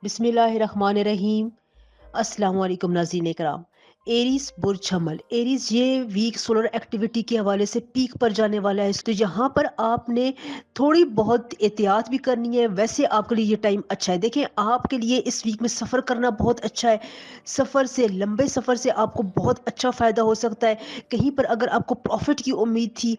बिस्मिल्लाहिर्रहमानिर्रहीम। अस्सलाम वालेकुम नाज़रीन इकराम। एरीज बुर्ज हमल, एरीज ये वीक सोलर एक्टिविटी के हवाले से पीक पर जाने वाला है, तो यहाँ पर आपने थोड़ी बहुत एहतियात भी करनी है। वैसे आपके लिए ये टाइम अच्छा है। देखें, आपके लिए इस वीक में सफ़र करना बहुत अच्छा है। सफ़र से, लंबे सफ़र से आपको बहुत अच्छा फ़ायदा हो सकता है। कहीं पर अगर आपको प्रॉफिट की उम्मीद थी,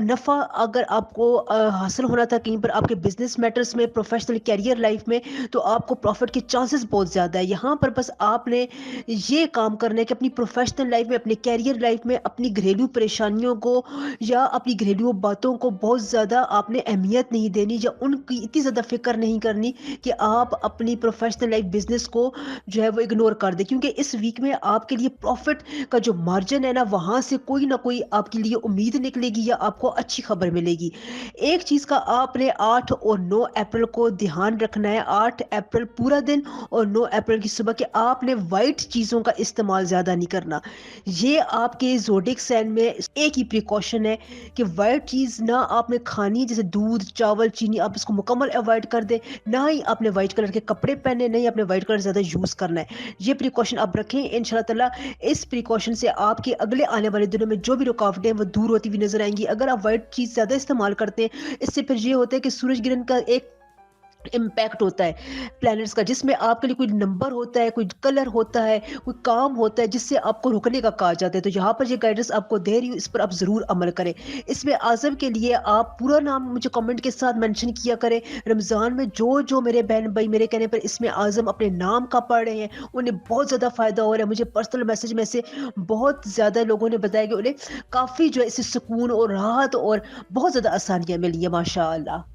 नफ़ा अगर आपको हासिल होना था कहीं पर आपके बिजनेस मैटर्स में, प्रोफेशनल कैरियर लाइफ में, तो आपको प्रॉफिट के चांसेस बहुत ज़्यादा है। यहाँ पर बस आपने ये काम करना है कि अपनी प्रोफेशनल लाइफ में, अपने कैरियर लाइफ में, अपनी घरेलू परेशानियों को या अपनी घरेलू बातों को बहुत ज़्यादा आपने अहमियत नहीं देनी, या उनकी इतनी ज़्यादा फिक्र नहीं करनी कि आप अपनी प्रोफेशनल लाइफ बिजनेस को जो है वो इग्नोर कर दें, क्योंकि इस वीक में आपके लिए प्रॉफिट का जो मार्जिन है ना, वहाँ से कोई ना कोई आपके लिए उम्मीद निकलेगी या आपको अच्छी खबर मिलेगी। एक चीज़ का आपने 8 और 9 अप्रैल को ध्यान रखना है। 8 अप्रैल पूरा दिन और 9 अप्रैल की सुबह के आपने वाइट चीज़ों का इस्तेमाल ज़्यादा नहीं करना। ये आपके ज़ोडिएक साइन में एक ही प्रिकॉशन है कि वाइट चीज़ ना आपने खानी है, जैसे दूध, चावल, चीनी, आप इसको मुकम्मल अवॉइड कर दें। ना ही आपने वाइट कलर के कपड़े पहने, नहीं आपने वाइट कलर ज़्यादा यूज़ करना है। ये प्रिकॉशन आप रखें इंशाल्लाह ताला। इस प्रिकॉशन से आपके अगले आने वाले दिनों में जो भी रुकावटें हैं वो दूर होती हुई नज़र आएँगी। अगर आप वाइट चीज़ ज़्यादा इस्तेमाल करते हैं, इससे फिर ये होता है कि सूरज ग्रहण का एक इम्पैक्ट होता है प्लैनेट्स का, जिसमें आपके लिए कोई नंबर होता है, कोई कलर होता है, कोई काम होता है जिससे आपको रुकने का कहा जाता है। तो यहाँ पर ये गाइडेंस आपको दे रही हूँ, इस पर आप ज़रूर अमल करें। इसमें आज़म के लिए आप पूरा नाम मुझे कमेंट के साथ मेंशन किया करें। रमज़ान में जो जो मेरे बहन भाई मेरे कहने पर इसमें आज़म अपने नाम का पढ़ रहे हैं, उन्हें बहुत ज़्यादा फ़ायदा हो रहा है। मुझे पर्सनल मैसेज में से बहुत ज़्यादा लोगों ने बताया कि उन्हें काफ़ी जो है इससे सुकून और राहत और बहुत ज़्यादा आसानियाँ मिली है माशाअल्लाह।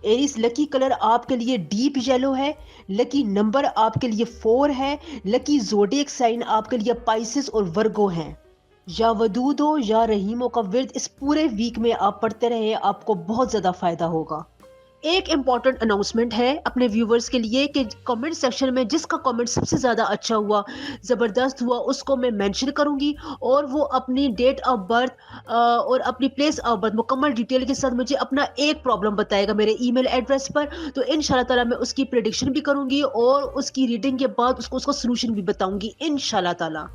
एरिस लकी कलर आपके लिए डीप येलो है। लकी नंबर आपके लिए 4 है। लकी ज़ोडिएक साइन आपके लिए पाइसेस और वर्गो हैं। या वदूद हो या रहीमों का विर्द इस पूरे वीक में आप पढ़ते रहे, आपको बहुत ज़्यादा फ़ायदा होगा। एक इम्पॉर्टेंट अनाउंसमेंट है अपने व्यूवर्स के लिए कि कमेंट सेक्शन में जिसका कमेंट सबसे ज़्यादा अच्छा हुआ, ज़बरदस्त हुआ, उसको मैं मेंशन करूंगी, और वो अपनी डेट ऑफ बर्थ और अपनी प्लेस ऑफ बर्थ मुकम्मल डिटेल के साथ मुझे अपना एक प्रॉब्लम बताएगा मेरे ईमेल एड्रेस पर। तो इंशाल्लाह ताला मैं उसकी प्रेडिक्शन भी करूंगी और उसकी रीडिंग के बाद उसको उसका सोल्यूशन भी बताऊंगी इंशाल्लाह ताला।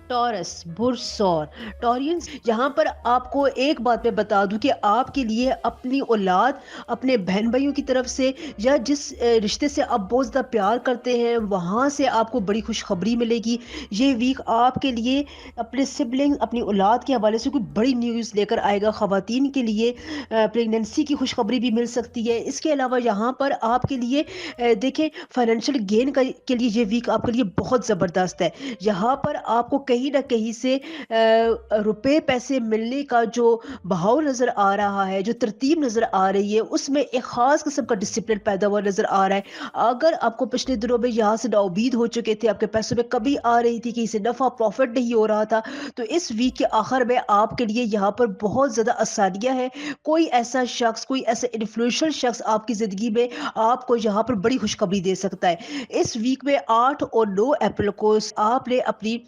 टॉरस बुर्ज सौर, टॉरियंस, यहाँ पर आपको एक बात मैं बता दूं कि आपके लिए अपनी औलाद, अपने बहन भाइयों की तरफ से, या जिस रिश्ते से आप बहुत ज़्यादा प्यार करते हैं, वहाँ से आपको बड़ी खुशखबरी मिलेगी। ये वीक आपके लिए अपने सिबलिंग, अपनी औलाद के हवाले से कोई बड़ी न्यूज़ लेकर आएगा। ख़वातीन के लिए प्रेगनेंसी की खुशखबरी भी मिल सकती है। इसके अलावा यहाँ पर आपके लिए देखें, फाइनेंशियल गेन के लिए ये वीक आपके लिए बहुत ज़बरदस्त है। यहाँ पर आपको कहीं ना कहीं से रुपए पैसे मिलने का जो बहाव नजर आ रहा है, जो तरतीब नजर आ रही है, उसमें एक खास किस्म का डिसिप्लिन पैदा हुआ नजर आ रहा है। अगर आपको पिछले दिनों में यहाँ से नाउमीद हो चुके थे, आपके पैसों में कमी आ रही थी, कहीं से नफा प्रॉफिट नहीं हो रहा था, तो इस वीक के आखिर में आपके लिए यहाँ पर बहुत ज्यादा आसानियां हैं। कोई ऐसा शख्स, कोई ऐसा इन्फ्लुएंशियल शख्स आपकी जिंदगी में आपको यहाँ पर बड़ी खुशखबरी दे सकता है। इस वीक में 8 और 9 अप्रैल को आपने अपनी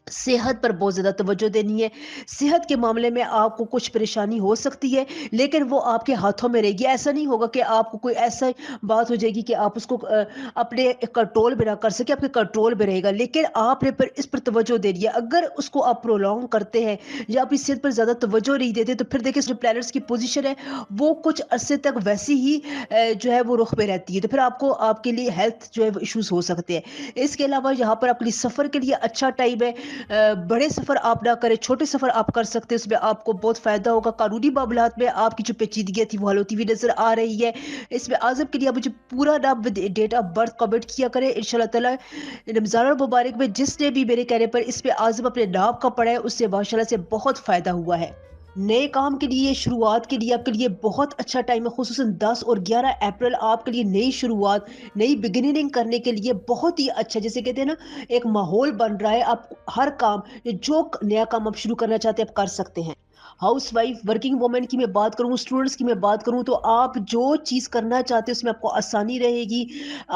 सेहत पर बहुत ज़्यादा तवज्जो देनी है। सेहत के मामले में आपको कुछ परेशानी हो सकती है, लेकिन वो आपके हाथों में रहेगी। ऐसा नहीं होगा कि आपको कोई ऐसा बात हो जाएगी कि आप उसको अपने कंट्रोल में ना कर सके, आपके कंट्रोल में रहेगा। लेकिन आपने पर इस पर तवज्जो देनी है। अगर उसको आप प्रोलॉन्ग करते हैं या अपनी सेहत पर ज़्यादा तवज्जो नहीं देते, तो फिर देखिए जो प्लैनेट्स की पोजीशन है, वो कुछ अरसे तक वैसी ही जो है वो रुख पे रहती है। तो फिर आपको, आपके लिए हेल्थ जो है वो इश्यूज़ हो सकते हैं। इसके अलावा यहाँ पर आपके लिए सफ़र के लिए अच्छा टाइम है। बड़े सफ़र आप ना करें, छोटे सफ़र आप कर सकते हैं, उसमें आपको बहुत फ़ायदा होगा। कानूनी मामलात में आपकी जो पेचीदगियाँ थी वो हल होती हुई नज़र आ रही है। इसमें आज़म के लिए आप मुझे पूरा नाम with date of birth comment किया करें इंशाल्लाह ताला। रमज़ान मुबारक में जिसने भी मेरे कहने पर इसमें आज़म अपने नाम का पढ़ा है, उससे माशाल्लाह से बहुत फ़ायदा हुआ है। नए काम के लिए, शुरुआत के लिए आपके लिए बहुत अच्छा टाइम है। खुसूसन 10 और 11 अप्रैल आपके लिए नई शुरुआत, नई बिगिनिंग करने के लिए बहुत ही अच्छा, जैसे कहते हैं ना, एक माहौल बन रहा है। आप हर काम, जो नया काम आप शुरू करना चाहते हैं, आप कर सकते हैं। हाउस वाइफ, वर्किंग वुमन की मैं बात करूँ, स्टूडेंट्स की मैं बात करूँ, तो आप जो चीज़ करना चाहते हैं उसमें आपको आसानी रहेगी।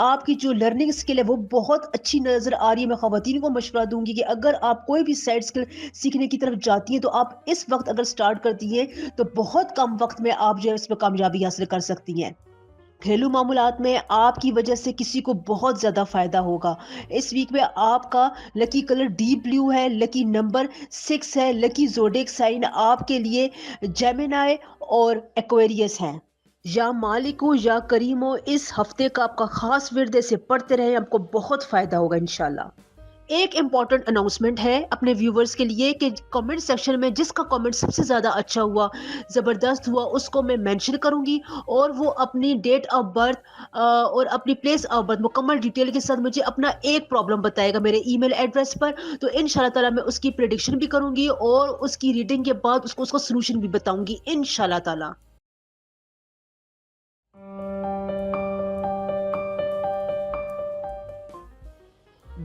आपकी जो लर्निंग स्किल है वो बहुत अच्छी नज़र आ रही है। मैं ख़वातीन को मशवरा दूँगी कि अगर आप कोई भी साइड स्किल सीखने की तरफ जाती हैं तो आप इस वक़्त अगर स्टार्ट करती हैं तो बहुत कम वक़्त में आप जो है इसमें कामयाबी हासिल कर सकती हैं। घरेलू मामूलात में आपकी वजह से किसी को बहुत ज़्यादा फ़ायदा होगा। इस वीक में आपका लकी कलर डीप ब्लू है, लकी नंबर 6 है, लकी ज़ोडिएक साइन आपके लिए जेमिनी और एक्वेरियस हैं। या मालिक हो या करीम हो, इस हफ्ते का आपका खास विर्द ऐसे पढ़ते रहें, आपको बहुत फ़ायदा होगा इंशाल्लाह। एक इम्पॉर्टेंट अनाउंसमेंट है अपने व्यूवर्स के लिए कि कमेंट सेक्शन में जिसका कमेंट सबसे ज़्यादा अच्छा हुआ, ज़बरदस्त हुआ, उसको मैं मेंशन करूंगी और वो अपनी डेट ऑफ बर्थ और अपनी प्लेस ऑफ बर्थ मुकम्मल डिटेल के साथ मुझे अपना एक प्रॉब्लम बताएगा मेरे ईमेल एड्रेस पर। तो इंशाल्लाह ताला मैं उसकी प्रेडिक्शन भी करूंगी और उसकी रीडिंग के बाद उसको उसका सोल्यूशन भी बताऊंगी इंशाल्लाह ताला।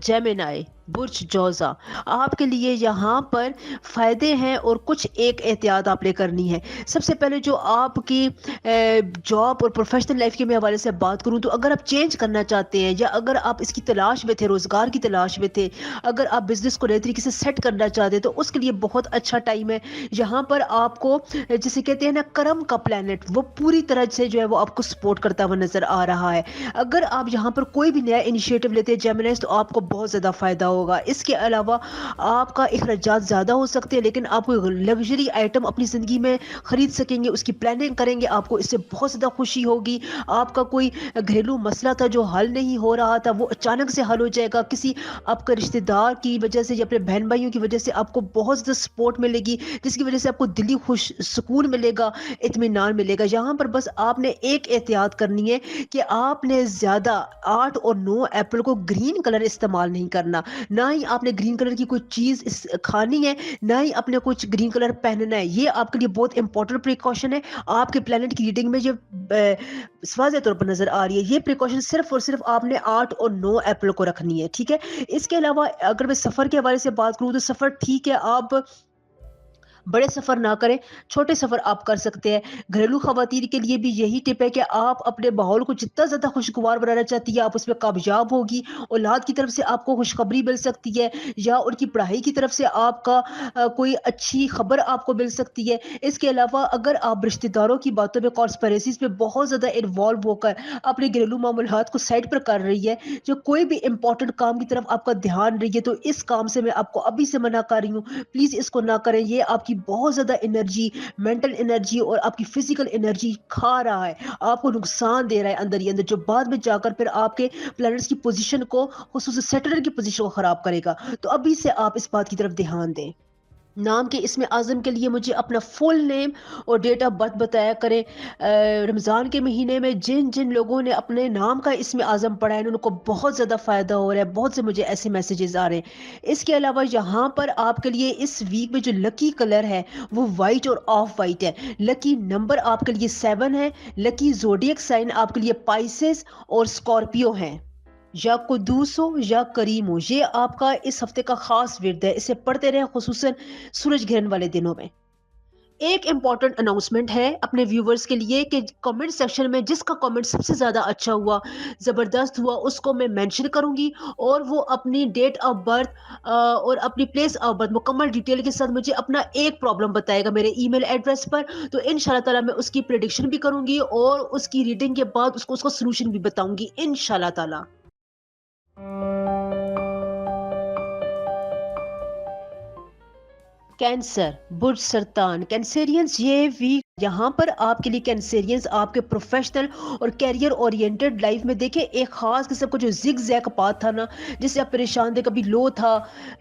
जेमिनी, बुर्ज जोज़ा, आपके लिए यहाँ पर फ़ायदे हैं और कुछ एक एहतियात आपने करनी है। सबसे पहले जो आपकी जॉब और प्रोफ़ेशनल लाइफ़ के मैं हवाले से बात करूँ, तो अगर आप चेंज करना चाहते हैं या अगर आप इसकी तलाश में थे, रोज़गार की तलाश में थे, अगर आप बिज़नेस को नए तरीके से सेट करना चाहते हैं, तो उसके लिए बहुत अच्छा टाइम है। यहाँ पर आपको जिसे कहते हैं ना कर्म का प्लैनेट, वो पूरी तरह से जो है वो आपको सपोर्ट करता हुआ नज़र आ रहा है। अगर आप यहाँ पर कोई भी नया इनिशिएटिव लेते हैं जेमिनीज़, तो आपको बहुत ज़्यादा फ़ायदा होगा। इसके अलावा आपका अखराजात ज़्यादा हो सकते हैं, लेकिन आप कोई लग्ज़री आइटम अपनी ज़िंदगी में खरीद सकेंगे, उसकी प्लानिंग करेंगे, आपको इससे बहुत ज़्यादा खुशी होगी। आपका कोई घरेलू मसला था जो हल नहीं हो रहा था, वो अचानक से हल हो जाएगा। किसी आपके रिश्तेदार की वजह से या अपने बहन-भाइयों की वजह से आपको बहुत ज़्यादा सपोर्ट मिलेगी, जिसकी वजह से आपको दिली खुश सुकून मिलेगा, इत्मीनान मिलेगा। यहाँ पर बस आपने एक एहतियात करनी है कि आपने ज़्यादा 8 और 9 अप्रैल को ग्रीन कलर इस्तेमाल नहीं करना। ना ही आपने ग्रीन कलर की कोई चीज़ खानी है, ना ही आपने कुछ ग्रीन कलर पहनना है। ये आपके लिए बहुत इंपॉर्टेंट प्रिकॉशन है। आपके प्लैनेट की रीडिंग में ये वाज़ेह तौर पर नज़र आ रही है। ये प्रिकॉशन सिर्फ़ और सिर्फ़ आपने 8 और 9 अप्रैल को रखनी है, ठीक है? इसके अलावा अगर मैं सफ़र के हवाले से बात करूँ, तो सफ़र ठीक है, आप बड़े सफ़र ना करें, छोटे सफ़र आप कर सकते हैं। घरेलू ख़वातीन के लिए भी यही टिप है कि आप अपने माहौल को जितना ज़्यादा खुशगवार बनाना चाहती हैं, आप उसमें कामयाब होगी। औलाद की तरफ से आपको खुशखबरी मिल सकती है या उनकी पढ़ाई की तरफ से आपका कोई अच्छी खबर आपको मिल सकती है। इसके अलावा अगर आप रिश्तेदारों की बातों में, कॉन्स्पिरेसीज़ में बहुत ज़्यादा इन्वॉल्व होकर अपने घरेलू मामूलात को साइड पर कर रही है, जो कोई भी इम्पोर्टेंट काम की तरफ आपका ध्यान रही है, तो इस काम से मैं आपको अभी से मना कर रही हूँ। प्लीज़ इसको ना करें। ये आपकी बहुत ज़्यादा एनर्जी, मेंटल एनर्जी और आपकी फिज़िकल एनर्जी खा रहा है। आपको नुकसान दे रहा है अंदर ही अंदर, जो बाद में जाकर फिर आपके प्लैनेट्स की पोज़ीशन को, ख़ुसूसन सैटर्न की पोज़ीशन को ख़राब करेगा। तो अभी से आप इस बात की तरफ ध्यान दें। नाम के इसमें आज़म के लिए मुझे अपना फुल नेम और डेट ऑफ बर्थ बताया करें। रमज़ान के महीने में जिन जिन लोगों ने अपने नाम का इसमें आज़म पढ़ा है, उनको बहुत ज़्यादा फ़ायदा हो रहा है। बहुत से मुझे ऐसे मैसेजेस आ रहे हैं। इसके अलावा यहाँ पर आपके लिए इस वीक में जो लकी कलर है वो वाइट और ऑफ वाइट है। लकी नंबर आपके लिए 7 है। लकी ज़ोडिएक साइन आपके लिए पाइसेस और स्कॉर्पियो हैं। या कुद्दूस हो या करीम हो, ये आपका इस हफ्ते का खास विर्द है। इसे पढ़ते रहें, खुसूसन सूरज ग्रहण वाले दिनों में। एक इम्पॉर्टेंट अनाउंसमेंट है अपने व्यूवर्स के लिए कि कमेंट सेक्शन में जिसका कमेंट सबसे ज़्यादा अच्छा हुआ, ज़बरदस्त हुआ, उसको मैं मेंशन करूंगी और वो अपनी डेट ऑफ बर्थ और अपनी प्लेस ऑफ बर्थ मुकम्मल डिटेल के साथ मुझे अपना एक प्रॉब्लम बताएगा मेरे ईमेल एड्रेस पर। तो इंशाल्लाह ताला मैं उसकी प्रेडिक्शन भी करूंगी और उसकी रीडिंग के बाद उसको उसका सोल्यूशन भी बताऊंगी इंशाल्लाह ताला। कैंसर, बुर्ज सरतान, कैंसेरियंस, ये वीक यहाँ पर आपके लिए कैंसेरियंस आपके प्रोफेशनल और कैरियर ओरिएंटेड लाइफ में देखें एक खास किस्म का जो जिग जैग पाथ था ना, जिससे आप परेशान थे, कभी लो था,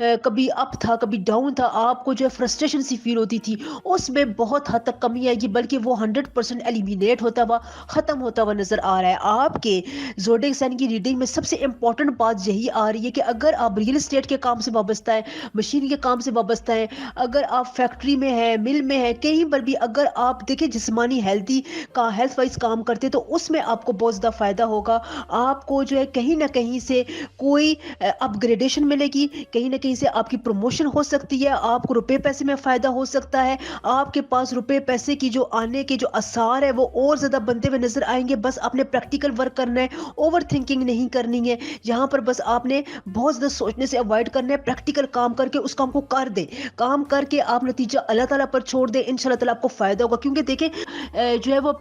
कभी अप था, कभी डाउन था, आपको जो है फ्रस्ट्रेशन सी फील होती थी, उसमें बहुत हद तक कमी आएगी, बल्कि वो 100% एलिमिनेट होता हुआ, ख़त्म होता हुआ नज़र आ रहा है। आपके ज़ोडिएक साइन की रीडिंग में सबसे इंपॉर्टेंट बात यही आ रही है कि अगर आप रियल एस्टेट के काम से वाबस्ता है, मशीन के काम से वाबस्ता है, अगर आप फैक्ट्री में हैं, मिल में हैं, कहीं पर भी अगर आप آپ دیکھیں जिस्मानी हेल्दी का हेल्थ वाइज काम करते हैं तो उसमें आपको बहुत ज़्यादा फ़ायदा होगा। आपको जो है कहीं न कहीं से कोई अपग्रेडेशन मिलेगी, कहीं न कहीं से आपकी प्रमोशन हो सकती है, आपको रुपए पैसे में फ़ायदा हो सकता है, आपके पास रुपए पैसे की जो आने के जो आसार है वो और ज़्यादा बनते हुए नज़र आएँगे। बस आपने प्रैक्टिकल वर्क करना है, ओवर थिंकिंग नहीं करनी है। यहाँ पर बस आपने बहुत ज़्यादा सोचने से अवॉइड करना है, प्रैक्टिकल काम करके उस काम को कर दें। काम करके आप नतीजा अल्लाह ताला पर छोड़ दें, इंशाल्लाह ताला आपको फ़ायदा होगा। क्योंकि देखें जो है वो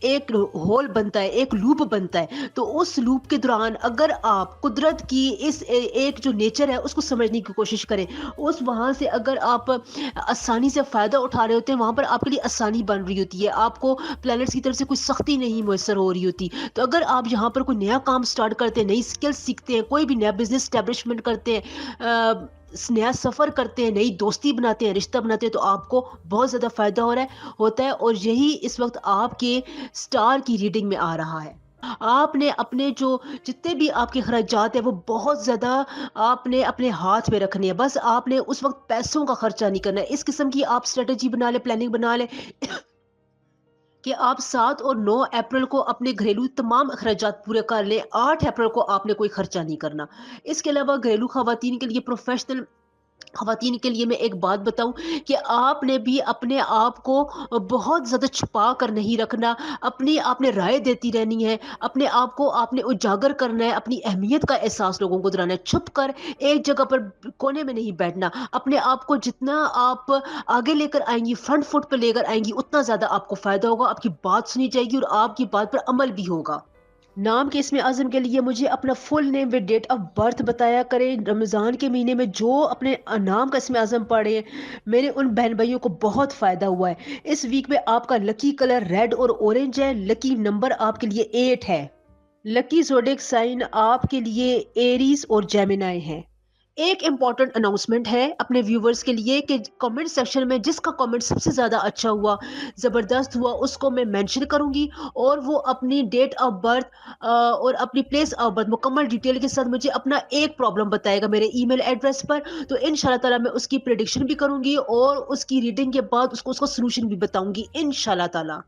एक होल बनता है, एक लूप बनता है, तो उस लूप के दौरान अगर आप कुदरत की इस एक जो नेचर है उसको समझने की कोशिश करें, उस वहाँ से अगर आप आसानी से फ़ायदा उठा रहे होते हैं, वहाँ पर आपके लिए आसानी बन रही होती है, आपको प्लैनेट्स की तरफ से कोई सख्ती नहीं मुयस्सर हो रही होती। तो अगर आप यहाँ पर कोई नया काम स्टार्ट करते हैं, नई स्किल्स सीखते हैं, कोई भी नया बिजनेस स्टैब्लिशमेंट करते हैं, नया सफ़र करते हैं, नई दोस्ती बनाते हैं, रिश्ता बनाते हैं, तो आपको बहुत ज़्यादा फ़ायदा हो रहा है होता है और यही इस वक़्त आपके स्टार की रीडिंग में आ रहा है। आपने अपने जो जितने भी आपके खर्चात हैं वो बहुत ज़्यादा आपने अपने हाथ में रखने हैं। बस आपने उस वक़्त पैसों का खर्चा नहीं करना है। इस किस्म की आप स्ट्रैटेजी बना लें, प्लानिंग बना लें कि आप 7 और 9 अप्रैल को अपने घरेलू तमाम अखराजात पूरे कर लें। 8 अप्रैल को आपने कोई खर्चा नहीं करना। इसके अलावा घरेलू ख़वातीन के लिए प्रोफ़ेशनल ख़वातीन के लिए मैं एक बात बताऊँ कि आपने भी अपने आप को बहुत ज़्यादा छुपा कर नहीं रखना, अपनी आपने राय देती रहनी है, अपने आप को आपने उजागर करना है, अपनी अहमियत का एहसास लोगों को दिलाना है, छुप कर एक जगह पर कोने में नहीं बैठना। अपने आप को जितना आप आगे लेकर आएँगी, फ्रंट फुट पे लेकर आएँगी, उतना ज़्यादा आपको फ़ायदा होगा, आपकी बात सुनी जाएगी और आपकी बात पर अमल भी होगा। नाम के इसमें आज़म के लिए मुझे अपना full name with date of birth बताया करें। रमज़ान के महीने में जो अपने नाम का इसमें आज़म पढ़े, मेरे उन बहन भाइयों को बहुत फ़ायदा हुआ है। इस वीक में आपका लकी कलर रेड और ऑरेंज है, लकी नंबर आपके लिए 8 है। लकी ज़ोडिएक साइन आपके लिए एरीज और जेमिनी है। एक इम्पॉर्टेंट अनाउंसमेंट है अपने व्यूवर्स के लिए कि कमेंट सेक्शन में जिसका कमेंट सबसे ज़्यादा अच्छा हुआ, ज़बरदस्त हुआ, उसको मैं मेंशन करूंगी और वो अपनी डेट ऑफ बर्थ और अपनी प्लेस ऑफ बर्थ मुकम्मल डिटेल के साथ मुझे अपना एक प्रॉब्लम बताएगा मेरे ईमेल एड्रेस पर। तो इंशाल्लाह ताला मैं उसकी प्रेडिक्शन भी करूंगी और उसकी रीडिंग के बाद उसको उसका सोल्यूशन भी बताऊंगी इंशाल्लाह ताला।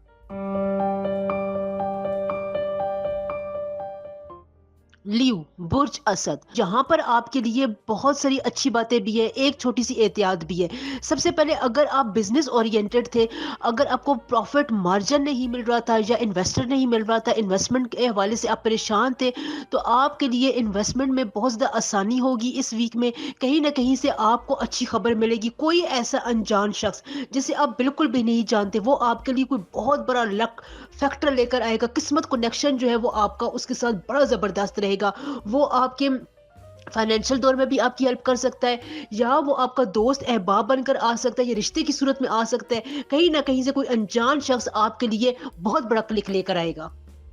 ल्यू बुर्ज असद, जहां पर आपके लिए बहुत सारी अच्छी बातें भी है, एक छोटी सी एहतियात भी है। सबसे पहले अगर आप बिजनेस ओरिएंटेड थे, अगर आपको प्रॉफिट मार्जिन नहीं मिल रहा था या इन्वेस्टर नहीं मिल रहा था, इन्वेस्टमेंट के हवाले से आप परेशान थे, तो आपके लिए इन्वेस्टमेंट में बहुत ज़्यादा आसानी होगी। इस वीक में कहीं ना कहीं से आपको अच्छी खबर मिलेगी। कोई ऐसा अनजान शख्स जिसे आप बिल्कुल भी नहीं जानते, वो आपके लिए कोई बहुत बड़ा लक फैक्टर लेकर आएगा। किस्मत कनेक्शन जो है वो आपका उसके साथ बड़ा ज़बरदस्त रहेगा। वो आपके फाइनेंशियल दौर में भी आपकी हेल्प कर सकता है, या वो आपका दोस्त अहबाब बनकर आ सकता है, या रिश्ते की सूरत में आ सकता है। कहीं ना कहीं से कोई अनजान शख्स आपके लिए बहुत बड़ा क्लिक लेकर आएगा।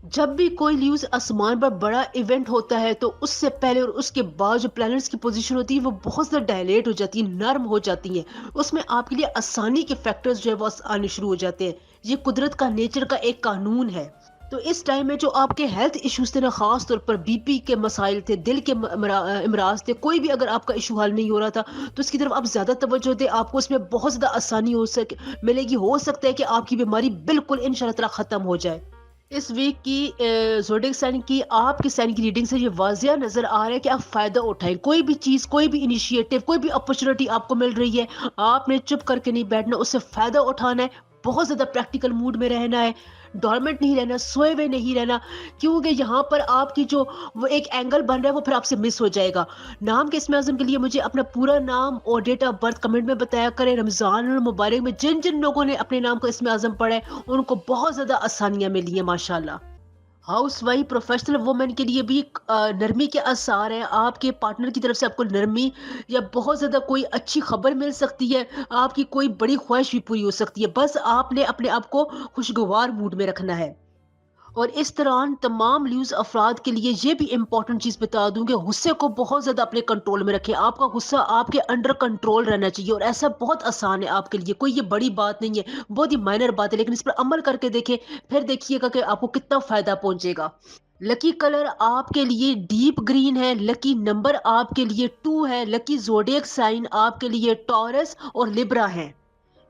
जब भी कोई न्यूज़ आसमान पर बड़ा इवेंट होता है तो उससे पहले और उसके बाद जो प्लैनेट्स की पोजीशन होती है वो बहुत ज़्यादा डायलेट हो जाती है, नर्म हो जाती है। उसमें आपके लिए आसानी के फैक्टर्स जो है वो आने शुरू हो जाते हैं। ये कुदरत का नेचर का एक कानून है। तो इस टाइम में जो आपके हेल्थ इश्यूज थे ना, खास तौर पर बीपी के मसाइल थे, दिल के इमराज थे, कोई भी अगर आपका इशू हल नहीं हो रहा था तो इसकी तरफ आप ज़्यादा तवज्जो दें, आपको इसमें बहुत ज़्यादा आसानी हो सके मिलेगी। हो सकता है कि आपकी बीमारी बिल्कुल इंशाल्लाह ताला ख़त्म हो जाए। इस वीक की ज़ोडिएक साइन की आपके साइन की रीडिंग से ये वाज़िया नज़र आ रहा है कि आप फ़ायदा उठाएं। कोई भी चीज़, कोई भी इनिशिएटिव, कोई भी अपॉर्चुनिटी आपको मिल रही है, आपने चुप करके नहीं बैठना, उससे फ़ायदा उठाना है। बहुत ज़्यादा प्रैक्टिकल मूड में रहना है, डोरमेंट नहीं रहना, सोए हुए नहीं रहना, क्योंकि यहाँ पर आपकी जो वो एक एंगल बन रहा है वो फिर आपसे मिस हो जाएगा। नाम के इसमें आज़म के लिए मुझे अपना पूरा नाम और डेट ऑफ बर्थ कमेंट में बताया करें। रमज़ान और मुबारक में जिन जिन लोगों ने अपने नाम का इसमें आज़म पढ़ा है उनको बहुत ज़्यादा आसानियाँ मिली हैं माशाल्लाह। हाउस वाइफ प्रोफेशनल वुमेन के लिए भी नरमी के आसार हैं। आपके पार्टनर की तरफ से आपको नरमी या बहुत ज़्यादा कोई अच्छी खबर मिल सकती है, आपकी कोई बड़ी ख्वाहिश भी पूरी हो सकती है। बस आपने अपने आप को खुशगवार मूड में रखना है। और इस दौरान तमाम ल्यूज अफराद के लिए ये भी इंपॉर्टेंट चीज़ बता दूं कि गुस्से को बहुत ज़्यादा अपने कंट्रोल में रखें। आपका गुस्सा आपके अंडर कंट्रोल रहना चाहिए और ऐसा बहुत आसान है आपके लिए, कोई ये बड़ी बात नहीं है, बहुत ही माइनर बात है, लेकिन इस पर अमल करके देखें, फिर देखिएगा कि आपको कितना फ़ायदा पहुंचेगा। लकी कलर आपके लिए डीप ग्रीन है, लकी नंबर आपके लिए 2 है, लकी जोडिएक साइन आपके लिए टॉरस और लिब्रा है।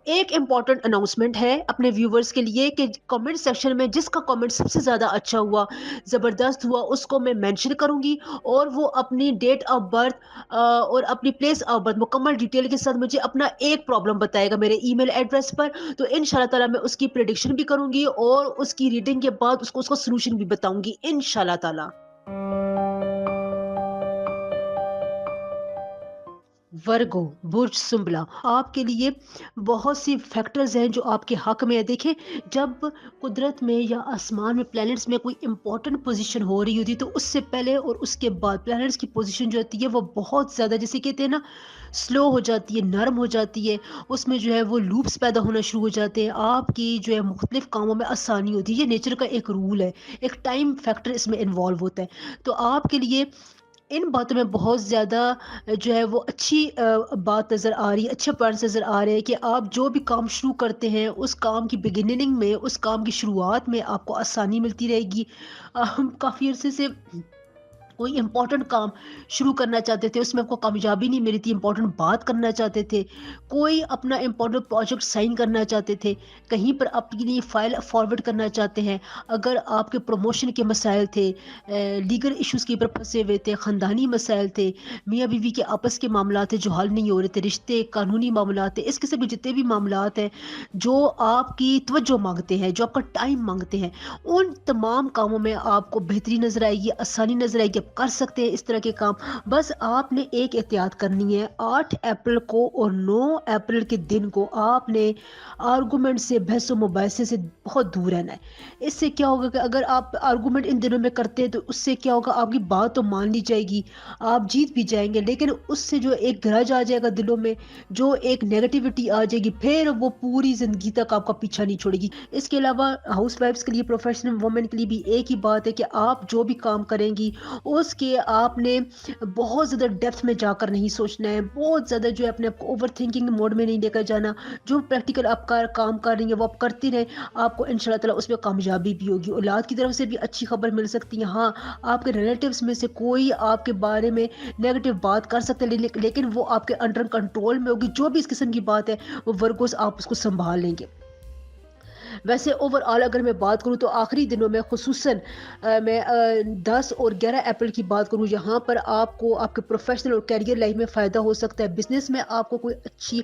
ایک امپورٹنٹ اناؤنسمنٹ ہے اپنے ویورز کے لیے کہ کمنٹ سیکشن میں جس کا کمنٹ سب سے زیادہ اچھا ہوا، زبردست ہوا، اس کو میں مینشن کروں گی اور وہ اپنی ڈیٹ آف برتھ اور اپنی پلیس آف برتھ مکمل ڈیٹیل کے ساتھ مجھے اپنا ایک پرابلم بتائے گا میرے ای میل ایڈریس پر، تو ان شاء اللہ تعالیٰ میں اس کی پریڈکشن بھی کروں گی اور اس کی ریڈنگ کے بعد اس کا سولوشن بھی بتاؤں گی ان شاء اللہ تعالیٰ۔ ورگو برج سنبلا آپ کے لیے بہت سی فیکٹرز ہیں جو آپ کے حق میں ہے۔ دیکھیں، جب قدرت میں یا آسمان میں پلینٹس میں کوئی امپورٹنٹ پوزیشن ہو رہی ہوتی ہے تو اس سے پہلے اور اس کے بعد پلینٹس کی پوزیشن جو ہوتی ہے وہ بہت زیادہ، جیسے کہتے ہیں نا، سلو ہو جاتی ہے، نرم ہو جاتی ہے، اس میں جو ہے وہ لوپس پیدا ہونا شروع ہو جاتے ہیں، آپ کی جو ہے مختلف کاموں میں آسانی ہوتی ہے۔ یہ نیچر کا ایک رول ہے، ایک ٹائم فیکٹر اس میں انوالو ہوتا ہے، تو آپ کے لیے ان باتوں میں بہت زیادہ جو ہے وہ اچھی بات نظر آ رہی ہے، اچھے پوائنٹس نظر آ رہے ہیں کہ آپ جو بھی کام شروع کرتے ہیں اس کام کی بگننگ میں، اس کام کی شروعات میں آپ کو آسانی ملتی رہے گی۔ ہم کافی عرصے سے کوئی امپورٹنٹ کام شروع کرنا چاہتے تھے، اس میں آپ کو کامیابی نہیں ملی تھی، امپورٹنٹ بات کرنا چاہتے تھے، کوئی اپنا امپورٹنٹ پروجیکٹ سائن کرنا چاہتے تھے، کہیں پر اپنی لیے فائل فارورڈ کرنا چاہتے ہیں، اگر آپ کے پروموشن کے مسائل تھے، لیگل ایشوز کے اوپر پھنسے ہوئے تھے، خاندانی مسائل تھے، میاں بیوی کے آپس کے معاملات تھے جو حل نہیں ہو رہے تھے، رشتے، قانونی معاملات تھے، اس قسم کے جتنے بھی معاملات ہیں جو آپ کی توجہ مانگتے ہیں، جو آپ کا ٹائم مانگتے ہیں، ان تمام کاموں میں آپ کو بہتری نظر آئے گی، آسانی نظر آئے گی، آپ کر سکتے ہیں اس طرح کے کام۔ بس آپ نے ایک احتیاط کرنی ہے، 8 اپریل کو اور 9 اپریل کے دن کو آپ نے آرگومنٹ سے، بحث و مباحثے سے بہت دور رہنا ہے۔ اس سے کیا ہوگا کہ اگر آپ آرگومنٹ ان دنوں میں کرتے ہیں تو اس سے کیا ہوگا، آپ کی بات تو مان لی جائے گی، آپ جیت بھی جائیں گے، لیکن اس سے جو ایک گرج آ جائے گا دلوں میں، جو ایک نیگیٹیوٹی آ جائے گی، پھر وہ پوری زندگی تک آپ کا پیچھا نہیں چھوڑے گی۔ اس کے علاوہ ہاؤس وائفز کے لیے، پروفیشنل وومن کے لیے بھی ایک ہی بات ہے کہ آپ جو بھی کام کریں گی اس کے آپ نے بہت زیادہ ڈیپتھ میں جا کر نہیں سوچنا ہے، بہت زیادہ جو ہے اپنے آپ کو اوور تھنکنگ موڈ میں نہیں لے کر جانا، جو پریکٹیکل آپ کام کر رہی ہیں وہ آپ کرتی رہیں، آپ کو ان شاء اللہ تعالیٰ اس میں کامیابی بھی ہوگی۔ اولاد کی طرف سے بھی اچھی خبر مل سکتی ہے، ہاں آپ کے ریلیٹیوز میں سے کوئی آپ کے بارے میں نیگیٹو بات کر سکتے ہیں، لیکن وہ آپ کے انڈر کنٹرول میں ہوگی، جو بھی اس قسم کی بات ہے وہ ورگوز آپ اس کو سنبھال لیں گے۔ ویسے اوور آل اگر میں بات کروں تو آخری دنوں میں خصوصاً میں 10 اور 11 اپریل کی بات کروں، یہاں پر آپ کو آپ کے پروفیشنل اور کیریئر لائف میں فائدہ ہو سکتا ہے، بزنس میں آپ کو کوئی اچھی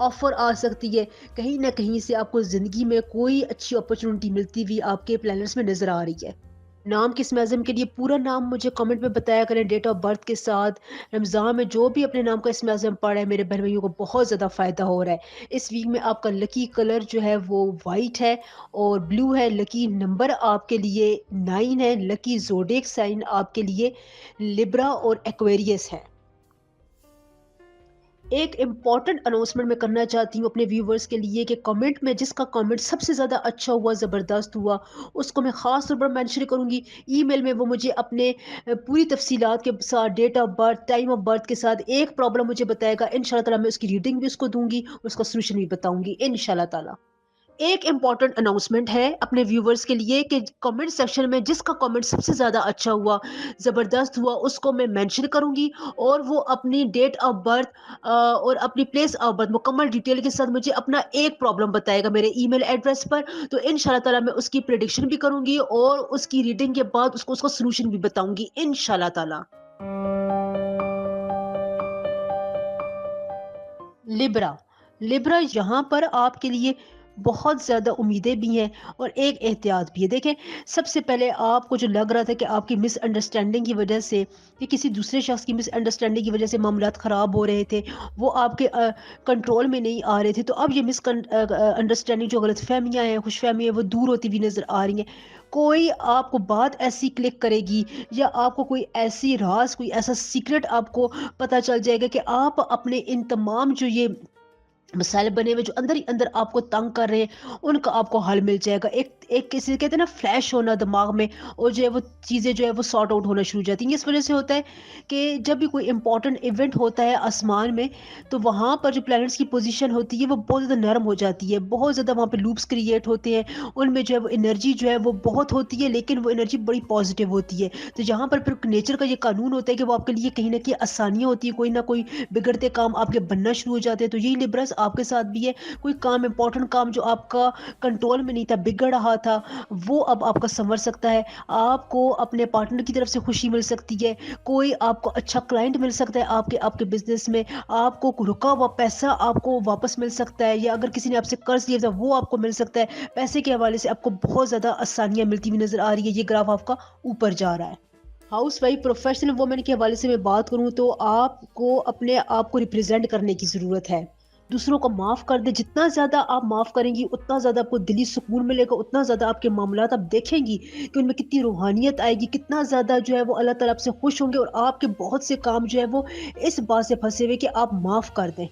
آفر آ سکتی ہے، کہیں نہ کہیں سے آپ کو زندگی میں کوئی اچھی اپرچونٹی ملتی ہوئی آپ کے پلانرز میں نظر آ رہی ہے۔ نام کے اسم اعظم کے لیے پورا نام مجھے کمنٹ میں بتایا کریں، ڈیٹ آف برتھ کے ساتھ۔ رمضان میں جو بھی اپنے نام کا اسم اعظم پڑھ رہا ہے میرے بہن بھائیوں کو بہت زیادہ فائدہ ہو رہا ہے۔ اس ویک میں آپ کا لکی کلر جو ہے وہ وائٹ ہے اور بلو ہے، لکی نمبر آپ کے لیے 9 ہے، لکی زوڈیک سائن آپ کے لیے لبرا اور ایکویریس ہے۔ ایک امپورٹنٹ اناؤنسمنٹ میں کرنا چاہتی ہوں اپنے ویورز کے لیے کہ کمنٹ میں جس کا کمنٹ سب سے زیادہ اچھا ہوا، زبردست ہوا، اس کو میں خاص طور پر مینشن کروں گی، ای میل میں وہ مجھے اپنے پوری تفصیلات کے ساتھ، date of birth, time of birth کے ساتھ ایک پرابلم مجھے بتائے گا، ان شاء اللہ تعالیٰ میں اس کی ریڈنگ بھی اس کو دوں گی اور اس کا سولوشن بھی بتاؤں گی ان شاء اللہ تعالیٰ۔ ایک امپورٹنٹ اناؤنسمنٹ ہے اپنے ویورز کے لیے کہ کمنٹ سیکشن میں جس کا کمنٹ سب سے زیادہ اچھا ہوا، زبردست ہوا، اس کو میں مینشن کروں گی اور وہ اپنی ڈیٹ آف برتھ اور اپنی پلیس آف برتھ مکمل ڈیٹیل کے ساتھ مجھے اپنا ایک پرابلم بتائے گا میرے ای میل ایڈریس پر، تو ان شاء اللہ تعالیٰ میں اس کی پریڈکشن بھی کروں گی اور اس کی ریڈنگ کے بعد اس کا سولوشن بھی بتاؤں گی ان شاء اللہ تعالیٰ۔ لبرا لبرا یہاں پر آپ کے لیے بہت زیادہ امیدیں بھی ہیں اور ایک احتیاط بھی ہے۔ دیکھیں، سب سے پہلے آپ کو جو لگ رہا تھا کہ آپ کی مس انڈرسٹینڈنگ کی وجہ سے یا کسی دوسرے شخص کی مس انڈرسٹینڈنگ کی وجہ سے معاملات خراب ہو رہے تھے، وہ آپ کے کنٹرول میں نہیں آ رہے تھے، تو اب یہ مس انڈرسٹینڈنگ، جو غلط فہمیاں ہیں، خوش فہمیاں، وہ دور ہوتی ہوئی نظر آ رہی ہیں۔ کوئی آپ کو بات ایسی کلک کرے گی یا آپ کو کوئی ایسی راز، کوئی ایسا سیکرٹ آپ کو پتا چل جائے گا کہ آپ اپنے ان تمام جو یہ مسائل بنے ہوئے جو اندر ہی اندر آپ کو تنگ کر رہے ہیں، ان کا آپ کو حل مل جائے گا۔ ایک کسی کہتے ہیں نا فلیش ہونا دماغ میں، اور جو ہے وہ چیزیں جو ہے وہ سارٹ آؤٹ ہونا شروع ہو جاتی ہیں۔ اس وجہ سے ہوتا ہے کہ جب بھی کوئی امپورٹنٹ ایونٹ ہوتا ہے آسمان میں، تو وہاں پر جو پلانٹس کی پوزیشن ہوتی ہے وہ بہت زیادہ نرم ہو جاتی ہے، بہت زیادہ وہاں پہ لوپس کریٹ ہوتے ہیں، ان میں جو ہے وہ انرجی جو ہے وہ بہت ہوتی ہے، لیکن وہ انرجی بڑی پازیٹیو ہوتی ہے۔ تو جہاں پر پھر نیچر کا یہ قانون ہوتا ہے کہ وہ آپ کے لیے کہیں نہ کہیں آسانیاں ہوتی ہیں، کوئی نہ کوئی بگڑتے کام آپ کے بننا شروع ہو جاتے ہیں۔ تو یہی لبرس آپ کے ساتھ بھی ہے. کوئی کام امپورٹنٹ کام جو آپ کا کنٹرول میں نہیں تھا, بگڑ رہا تھا, وہ اب آپ کا سنور سکتا ہے. آپ کو اپنے پارٹنر کی طرف سے خوشی مل سکتی ہے. کوئی آپ کو اچھا کلائنٹ مل سکتا ہے آپ کے بزنس میں. آپ کو رکا ہوا پیسہ آپ کو واپس مل سکتا ہے, یا اگر کسی نے آپ سے قرض لیا تھا وہ آپ کو مل سکتا ہے. پیسے کے حوالے سے آپ کو بہت زیادہ آسانیاں ملتی ہوئی نظر آ رہی ہے. یہ گراف آپ کا اوپر جا رہا ہے. ہاؤس وائف پروفیشنل وومن کے حوالے سے میں بات کروں تو آپ کو اپنے آپ کو ریپرزینٹ کرنے کی ضرورت ہے. دوسروں کو معاف کر دیں. جتنا زیادہ آپ معاف کریں گی اتنا زیادہ آپ کو دلی سکون ملے گا, اتنا زیادہ آپ کے معاملات آپ دیکھیں گی کہ ان میں کتنی روحانیت آئے گی, کتنا زیادہ جو ہے وہ اللہ تعالیٰ آپ سے خوش ہوں گے, اور آپ کے بہت سے کام جو ہے وہ اس بات سے پھنسے ہوئے کہ آپ معاف کر دیں.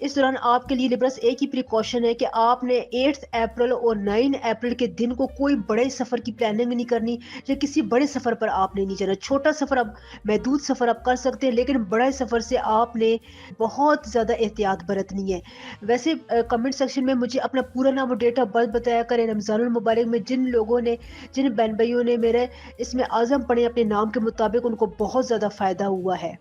اس دوران آپ کے لیے لیبرس ایک ہی پریکاشن ہے کہ آپ نے 8 اپریل اور 9 اپریل کے دن کو کوئی بڑے سفر کی پلاننگ نہیں کرنی, یا کسی بڑے سفر پر آپ نے نہیں جانا. چھوٹا سفر اب محدود سفر آپ کر سکتے ہیں, لیکن بڑے سفر سے آپ نے بہت زیادہ احتیاط برتنی ہے. ویسے کمنٹ سیکشن میں مجھے اپنا پورا نام اور ڈیٹ آف برتھ بتایا کریں. رمضان المبارک میں جن بہن بھائیوں نے میرے اس میں اعظم پڑھے اپنے نام کے مطابق, ان کو بہت زیادہ فائدہ ہوا ہے.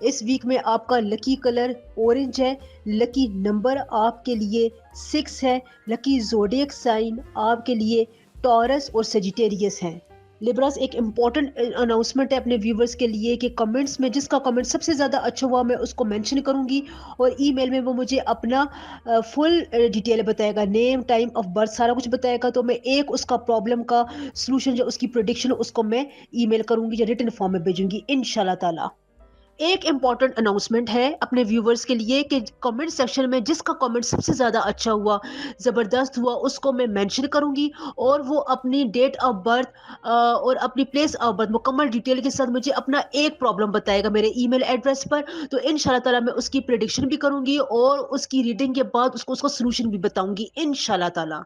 اس ویک میں آپ کا لکی کلر اورنج ہے. لکی نمبر آپ کے لیے 6 ہے. لکی زوڈیک سائن آپ کے لیے ٹورس اور سیجیٹیریس ہیں. لیبراس ایک امپورٹنٹ اناؤنسمنٹ ہے اپنے ویورز کے لیے کہ کمنٹس میں جس کا کمنٹ سب سے زیادہ اچھا ہوا میں اس کو مینشن کروں گی, اور ای میل میں وہ مجھے اپنا فل ڈیٹیل بتائے گا, نیم, ٹائم آف برتھ, سارا کچھ بتائے گا. تو میں ایک اس کا پرابلم کا سلوشن جو اس کی پریڈکشن اس کو میں ای میل کروں گی یا ریٹن فارم میں بھیجوں گی انشاءاللہ تعالی. ایک امپورٹنٹ اناؤنسمنٹ ہے اپنے ویورز کے لیے کہ کمنٹ سیکشن میں جس کا کمنٹ سب سے زیادہ اچھا ہوا, زبردست ہوا, اس کو میں مینشن کروں گی, اور وہ اپنی ڈیٹ آف برتھ اور اپنی پلیس آف برتھ مکمل ڈیٹیل کے ساتھ مجھے اپنا ایک پرابلم بتائے گا میرے ای میل ایڈریس پر. تو انشاءاللہ تعالی میں اس کی پریڈکشن بھی کروں گی, اور اس کی ریڈنگ کے بعد اس کا سلوشن بھی بتاؤں گی انشاءاللہ تعالی.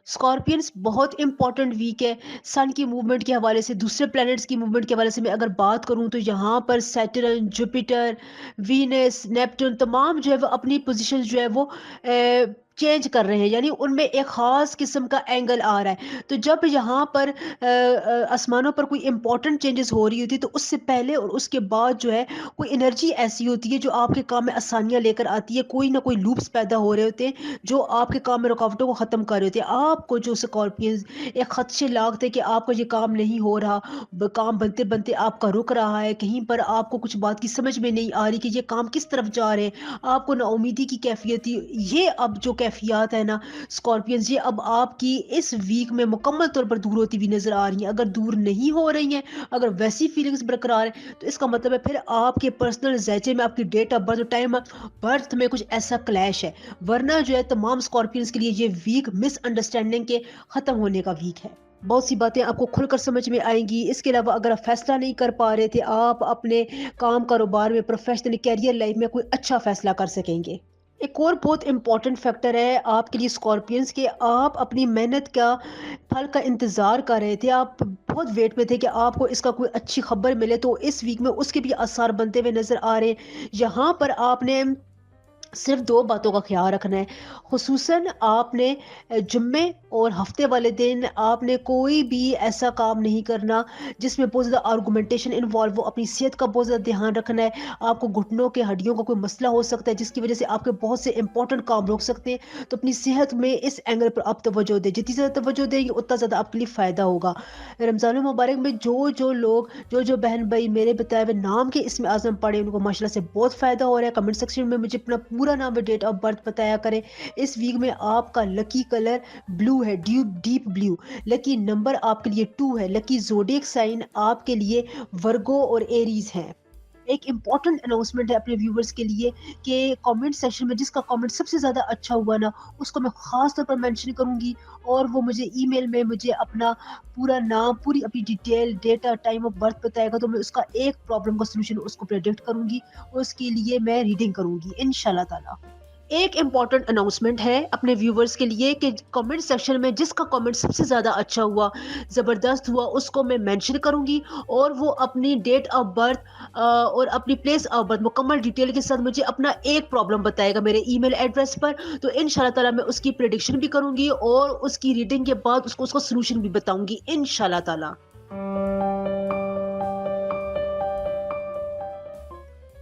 اسکارپینس بہت امپورٹنٹ ویک ہے. سن کی موومنٹ کے حوالے سے, دوسرے پلانٹس کی موومنٹ کے حوالے سے میں اگر بات کروں تو یہاں پر سیٹرن, جوپیٹر, وینس, نیپٹون تمام جو ہے وہ اپنی پوزیشن جو ہے وہ چینج کر رہے ہیں, یعنی ان میں ایک خاص قسم کا اینگل آ رہا ہے. تو جب یہاں پر آسمانوں پر کوئی امپورٹنٹ چینجز ہو رہی ہوتی ہے تو اس سے پہلے اور اس کے بعد جو ہے کوئی انرجی ایسی ہوتی ہے جو آپ کے کام میں آسانیاں لے کر آتی ہے. کوئی نہ کوئی لوپس پیدا ہو رہے ہوتے ہیں جو آپ کے کام میں رکاوٹوں کو ختم کر رہے ہوتے ہیں. آپ کو جو اسکارپینز ایک خدشے لاگتے کہ آپ کا یہ کام نہیں ہو رہا, کام بنتے بنتے آپ کا رک رہا ہے, کہیں پر آپ کو کچھ بات کی سمجھ میں نہیں آ رہی کہ یہ کام کس طرف جا رہے ہیں, آپ کو نا امیدی کی کیفیت تھی. یہ اب جو کیفیات ہے نا اسکارپینز, یہ اب آپ کی اس ویک میں مکمل طور پر دور ہوتی ہوئی نظر آ رہی ہیں. اگر دور نہیں ہو رہی ہیں, اگر ویسی فیلنگز برقرار ہیں, تو اس کا مطلب ہے پھر آپ کے پرسنل ذائچے میں آپ کی date of birth, time of birth میں کچھ ایسا کلیش ہے. ورنہ جو ہے تمام اسکارپینز کے لیے یہ ویک مس انڈرسٹینڈنگ کے ختم ہونے کا ویک ہے. بہت سی باتیں آپ کو کھل کر سمجھ میں آئیں گی. اس کے علاوہ اگر آپ فیصلہ نہیں کر پا رہے تھے, آپ اپنے کام کاروبار میں, پروفیشنل کیریئر لائف میں کوئی اچھا فیصلہ کر سکیں گے. ایک اور بہت امپورٹنٹ فیکٹر ہے آپ کے لیے اسکارپینز کہ آپ اپنی محنت کا پھل کا انتظار کر رہے تھے, آپ بہت ویٹ میں تھے کہ آپ کو اس کا کوئی اچھی خبر ملے, تو اس ویک میں اس کے بھی آثار بنتے ہوئے نظر آ رہے ہیں. یہاں پر آپ نے صرف 2 باتوں کا خیال رکھنا ہے. خصوصاً آپ نے جمعے اور ہفتے والے دن آپ نے کوئی بھی ایسا کام نہیں کرنا جس میں بہت زیادہ آرگومنٹیشن انوالو ہو. اپنی صحت کا بہت زیادہ دھیان رکھنا ہے. آپ کو گھٹنوں کے ہڈیوں کا کوئی مسئلہ ہو سکتا ہے جس کی وجہ سے آپ کے بہت سے امپورٹنٹ کام روک سکتے ہیں. تو اپنی صحت میں اس اینگل پر آپ توجہ دیں. جتنی زیادہ توجہ دیں گے اتنا زیادہ آپ کے لیے فائدہ ہوگا. رمضان المبارک میں جو لوگ جو بہن بھائی میرے بتائے ہوئے نام کے اسم اعظم پڑھے, ان کو ماشاءاللہ سے بہت فائدہ ہو رہا ہے. کمنٹ سیکشن میں مجھے اپنا پورا نام اور ڈیٹ آف برتھ بتایا کریں. اس ویک میں آپ کا لکی کلر بلو ہے, ڈیپ بلو. لکی نمبر آپ کے لیے 2 ہے. لکی زوڈیک سائن آپ کے لیے ورگو اور ایریز ہیں. ایک امپورٹنٹ اناؤنسمنٹ ہے اپنے ویورز کے لیے کہ کامنٹ سیکشن میں جس کا کامنٹ سب سے زیادہ اچھا ہوا نا, اس کو میں خاص طور پر مینشن کروں گی, اور وہ مجھے ای میل میں مجھے اپنا پورا نام, پوری اپنی detail, data, time of birth بتائے گا. تو میں اس کا ایک پرابلم کا سلوشن اس کو پریڈکٹ کروں گی, اور اس کے لیے میں ریڈنگ کروں گی انشاءاللہ تعالی. ایک امپورٹنٹ اناؤنسمنٹ ہے اپنے ویورز کے لیے کہ کمنٹ سیکشن میں جس کا کمنٹ سب سے زیادہ اچھا ہوا, زبردست ہوا, اس کو میں مینشن کروں گی, اور وہ اپنی ڈیٹ آف برتھ اور اپنی پلیس آف برتھ مکمل ڈیٹیل کے ساتھ مجھے اپنا ایک پرابلم بتائے گا میرے ای میل ایڈریس پر. تو انشاءاللہ تعالی میں اس کی پریڈکشن بھی کروں گی, اور اس کی ریڈنگ کے بعد اس کا سلوشن بھی بتاؤں گی انشاءاللہ تعالی.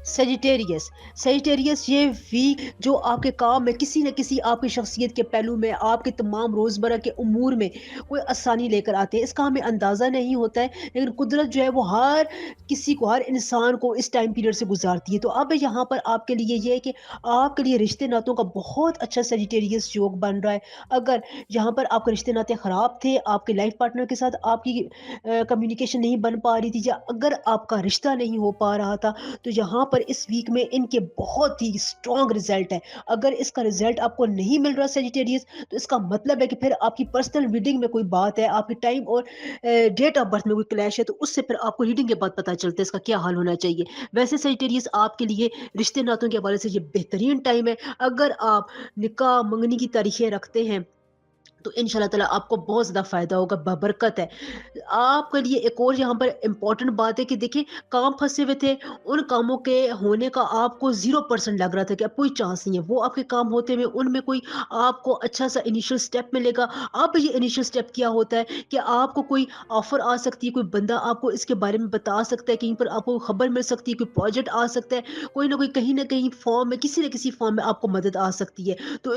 सेजिटेरियस सेजिटेरियस ये वीक जो आपके काम में किसी न किसी आपकी शख्सियत के पहलू में, आपके तमाम रोज़मर्रा के उमूर में कोई आसानी लेकर आते हैं। इसका हमें अंदाज़ा नहीं होता है, लेकिन कुदरत जो है वो हर किसी को, हर इंसान को इस टाइम पीरियड से गुज़ारती है। तो अब यहाँ पर आपके लिए ये है कि आपके लिए रिश्ते नातों का बहुत अच्छा सेजिटेरियस योग बन रहा है। अगर यहाँ पर आपके रिश्ते नाते ख़राब थे, आपके लाइफ़ पार्टनर के साथ आपकी कम्युनिकेशन नहीं बन पा रही थी, या अगर आपका रिश्ता नहीं हो पा रहा था, तो यहाँ पर इस वीक में इनके बहुत ही स्ट्रॉन्ग रिजल्ट है। अगर इसका रिजल्ट आपको नहीं मिल रहा सेजिटेरियस, तो इसका मतलब है कि फिर आपकी पर्सनल रीडिंग में कोई बात है, आपके टाइम और डेट ऑफ बर्थ में कोई क्लैश है, तो उससे फिर आपको रीडिंग के बाद पता चलता है इसका क्या हाल होना चाहिए। वैसे सेजिटेरियस आपके लिए रिश्ते नातों के हवाले से ये बेहतरीन टाइम है। अगर आप निकाह मंगनी की तारीखें रखते हैं, तो इंशाल्लाह ताला आपको बहुत ज़्यादा फ़ायदा होगा, बबरकत है। आपके लिए एक और यहाँ पर इम्पोर्टेंट बात है कि देखिए, काम फँसे हुए थे, उन कामों के होने का आपको 0% लग रहा था कि अब कोई चांस नहीं है। वो आपके काम होते हुए उनमें कोई आपको अच्छा-सा इनिशियल स्टेप मिलेगा। अब ये इनिशियल स्टेप क्या होता है कि आपको कोई ऑफ़र आ सकती है, कोई बंदा आपको इसके बारे में बता सकता है, कहीं पर आपको खबर मिल सकती है, कोई प्रोजेक्ट आ सकता है, कोई ना कोई कहीं न कहीं फ़ॉर्म में, किसी न किसी फ़ॉर्म में आपको मदद आ सकती है। तो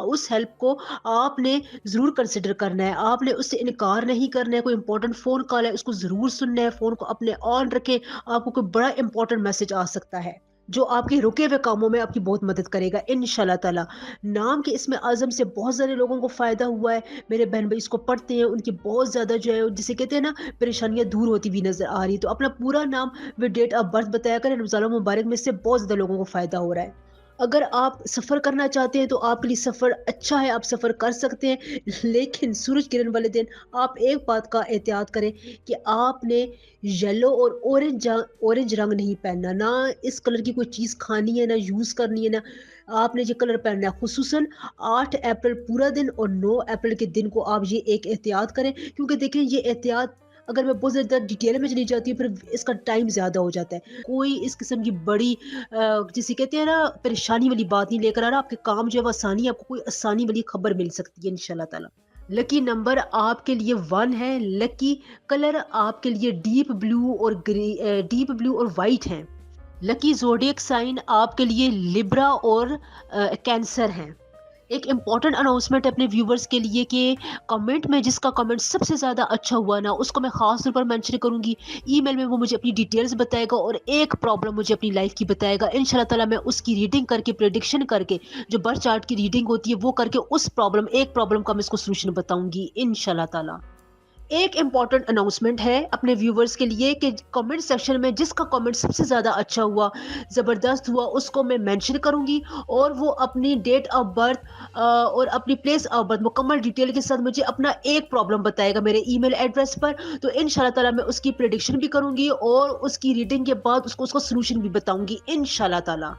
उस हेल्प को आपने ज़रूर कंसिडर करना है, आपने उससे इनकार नहीं करना है। कोई इंपॉर्टेंट फ़ोन कॉल है, उसको ज़रूर सुनना है, फ़ोन को अपने ऑन रखें, आपको कोई बड़ा इंपॉर्टेंट मैसेज आ सकता है, जो आपके रुके हुए कामों में आपकी बहुत मदद करेगा इंशाल्लाह ताला। नाम के इसमें आज़म से बहुत सारे लोगों को फ़ायदा हुआ है, मेरे बहन-भाई इसको पढ़ते हैं, उनकी बहुत ज़्यादा जो है जिसे कहते हैं ना, परेशानियाँ दूर होती हुई नज़र आ रही है। तो अपना पूरा नाम विद डेट ऑफ बर्थ बताया करें, रमज़ान मुबारक में इससे बहुत ज़्यादा लोगों को फ़ायदा हो रहा है। अगर आप सफ़र करना चाहते हैं, तो आपके लिए सफ़र अच्छा है, आप सफ़र कर सकते हैं। लेकिन सूरज किरण वाले दिन आप एक बात का एहतियात करें कि आपने येलो और ऑरेंज रंग नहीं पहनना। ना इस कलर की कोई चीज़ खानी है, ना यूज़ करनी है, ना आपने ये कलर पहनना है। ख़ुसूसन 8 अप्रैल पूरा दिन और 9 अप्रैल के दिन को आप ये एक एहतियात करें, क्योंकि देखें ये एहतियात, अगर मैं बहुत ज़्यादा डिटेल में चली जाती हूँ, फिर इसका टाइम ज़्यादा हो जाता है। कोई इस किस्म की बड़ी जिसे कहते हैं ना, परेशानी वाली बात नहीं लेकर आ रहा। आपके काम जो है वो आसानी, आपको कोई आसानी वाली खबर मिल सकती है इंशाल्लाह ताला। लकी नंबर आपके लिए 1 है। लकी कलर आपके लिए डीप ब्लू और वाइट है। लकी ज़ोडिएक साइन आपके लिए लिब्रा और कैंसर हैं। एक इम्पॉर्टेंट अनाउंसमेंट है अपने व्यूवर्स के लिए कि कमेंट में जिसका कमेंट सबसे ज़्यादा अच्छा हुआ ना, उसको मैं ख़ास तौर पर मेंशन करूँगी। ईमेल में वो मुझे अपनी डिटेल्स बताएगा और एक प्रॉब्लम मुझे अपनी लाइफ की बताएगा। इंशाल्लाह ताला मैं उसकी रीडिंग करके, प्रेडिक्शन करके, जो बर्थ चार्ट की रीडिंग होती है वो करके, एक प्रॉब्लम का मैं इसको सॉल्यूशन बताऊँगी इंशाल्लाह ताला। एक इम्पॉर्टेंट अनाउंसमेंट है अपने व्यूवर्स के लिए कि कमेंट सेक्शन में जिसका कमेंट सबसे ज़्यादा अच्छा हुआ, ज़बरदस्त हुआ, उसको मैं मेंशन करूंगी, और वो अपनी डेट ऑफ बर्थ और अपनी प्लेस ऑफ बर्थ मुकम्मल डिटेल के साथ मुझे अपना एक प्रॉब्लम बताएगा मेरे ईमेल एड्रेस पर। तो इंशाल्लाह ताला मैं उसकी प्रेडिक्शन भी करूंगी और उसकी रीडिंग के बाद उसको उसका सोल्यूशन भी बताऊंगी इंशाल्लाह ताला।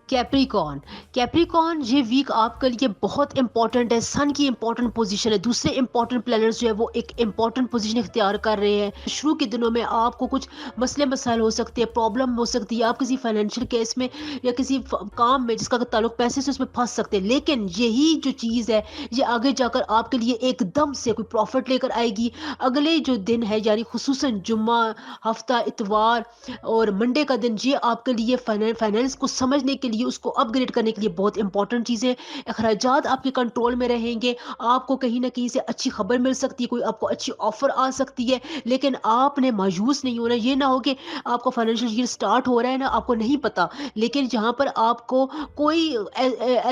कैप्रिकॉर्न कैप्रिकॉर्न ये वीक आपके लिए बहुत इंपॉर्टेंट है। सन की इंपॉर्टेंट पोजीशन है, दूसरे इंपॉर्टेंट प्लैनेट्स जो है वो एक इंपॉर्टेंट पोजीशन इख्तियार कर रहे हैं। शुरू के दिनों में आपको कुछ मसले मसाइल हो सकते हैं, प्रॉब्लम हो सकती है, आप किसी फाइनेंशियल केस में या किसी काम में जिसका ताल्लुक पैसे से, उसमें फंस सकते हैं। लेकिन यही जो चीज़ है, ये आगे जाकर आपके लिए एकदम से कोई प्रॉफिट लेकर आएगी। अगले जो दिन है, यानी खुसूसन जुम्मा, हफ्ता, इतवार और मंडे का दिन, ये आपके लिए फाइनेंस को समझने के लिए, उसको अपग्रेड करने के लिए बहुत इंपॉर्टेंट चीज़ें। अखराजात आपके कंट्रोल में रहेंगे, आपको कहीं ना कहीं से अच्छी खबर मिल सकती है, कोई आपको अच्छी ऑफर आ सकती है। लेकिन आपने मायूस नहीं होना। ये ना हो कि आपको फाइनेंशियल ईयर स्टार्ट हो रहा है ना, आपको नहीं पता, लेकिन जहाँ पर आपको कोई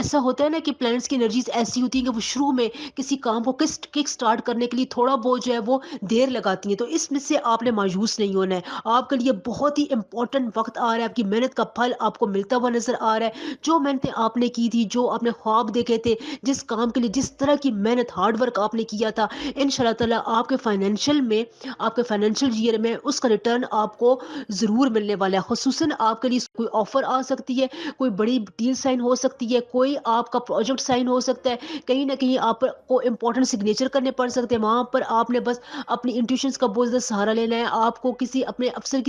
ऐसा होता है ना कि प्लैनेट्स की एनर्जीज ऐसी होती है कि वो शुरू में किसी काम को किक स्टार्ट करने के लिए थोड़ा बहुत जो है वो देर लगाती हैं। तो इसमें से आपने मायूस नहीं होना है। आपके लिए बहुत ही इंपॉर्टेंट वक्त आ रहा है, आपकी मेहनत का फल आपको मिलता हुआ नजर आ रहा है। जो मेहनतें आपने की थी, जो आपने ख्वाब देखे थे, जिस काम के लिए जिस तरह की मेहनत, हार्ड वर्क आपने किया था, इंशाल्लाह ताला आपके फाइनेंशियल ईयर में उसका रिटर्न आपको ज़रूर मिलने वाला है। खुसूसन आपके लिए कोई ऑफर आ सकती है, कोई बड़ी डील साइन हो सकती है, कोई आपका प्रोजेक्ट साइन हो सकता है, कहीं ना कहीं आपको इंपॉर्टेंट सिग्नेचर करने पड़ सकते हैं। वहां पर आपने बस अपनी इंट्यूशंस का बहुत ज़्यादा सहारा लेना है। आपको किसी अपने अफसरान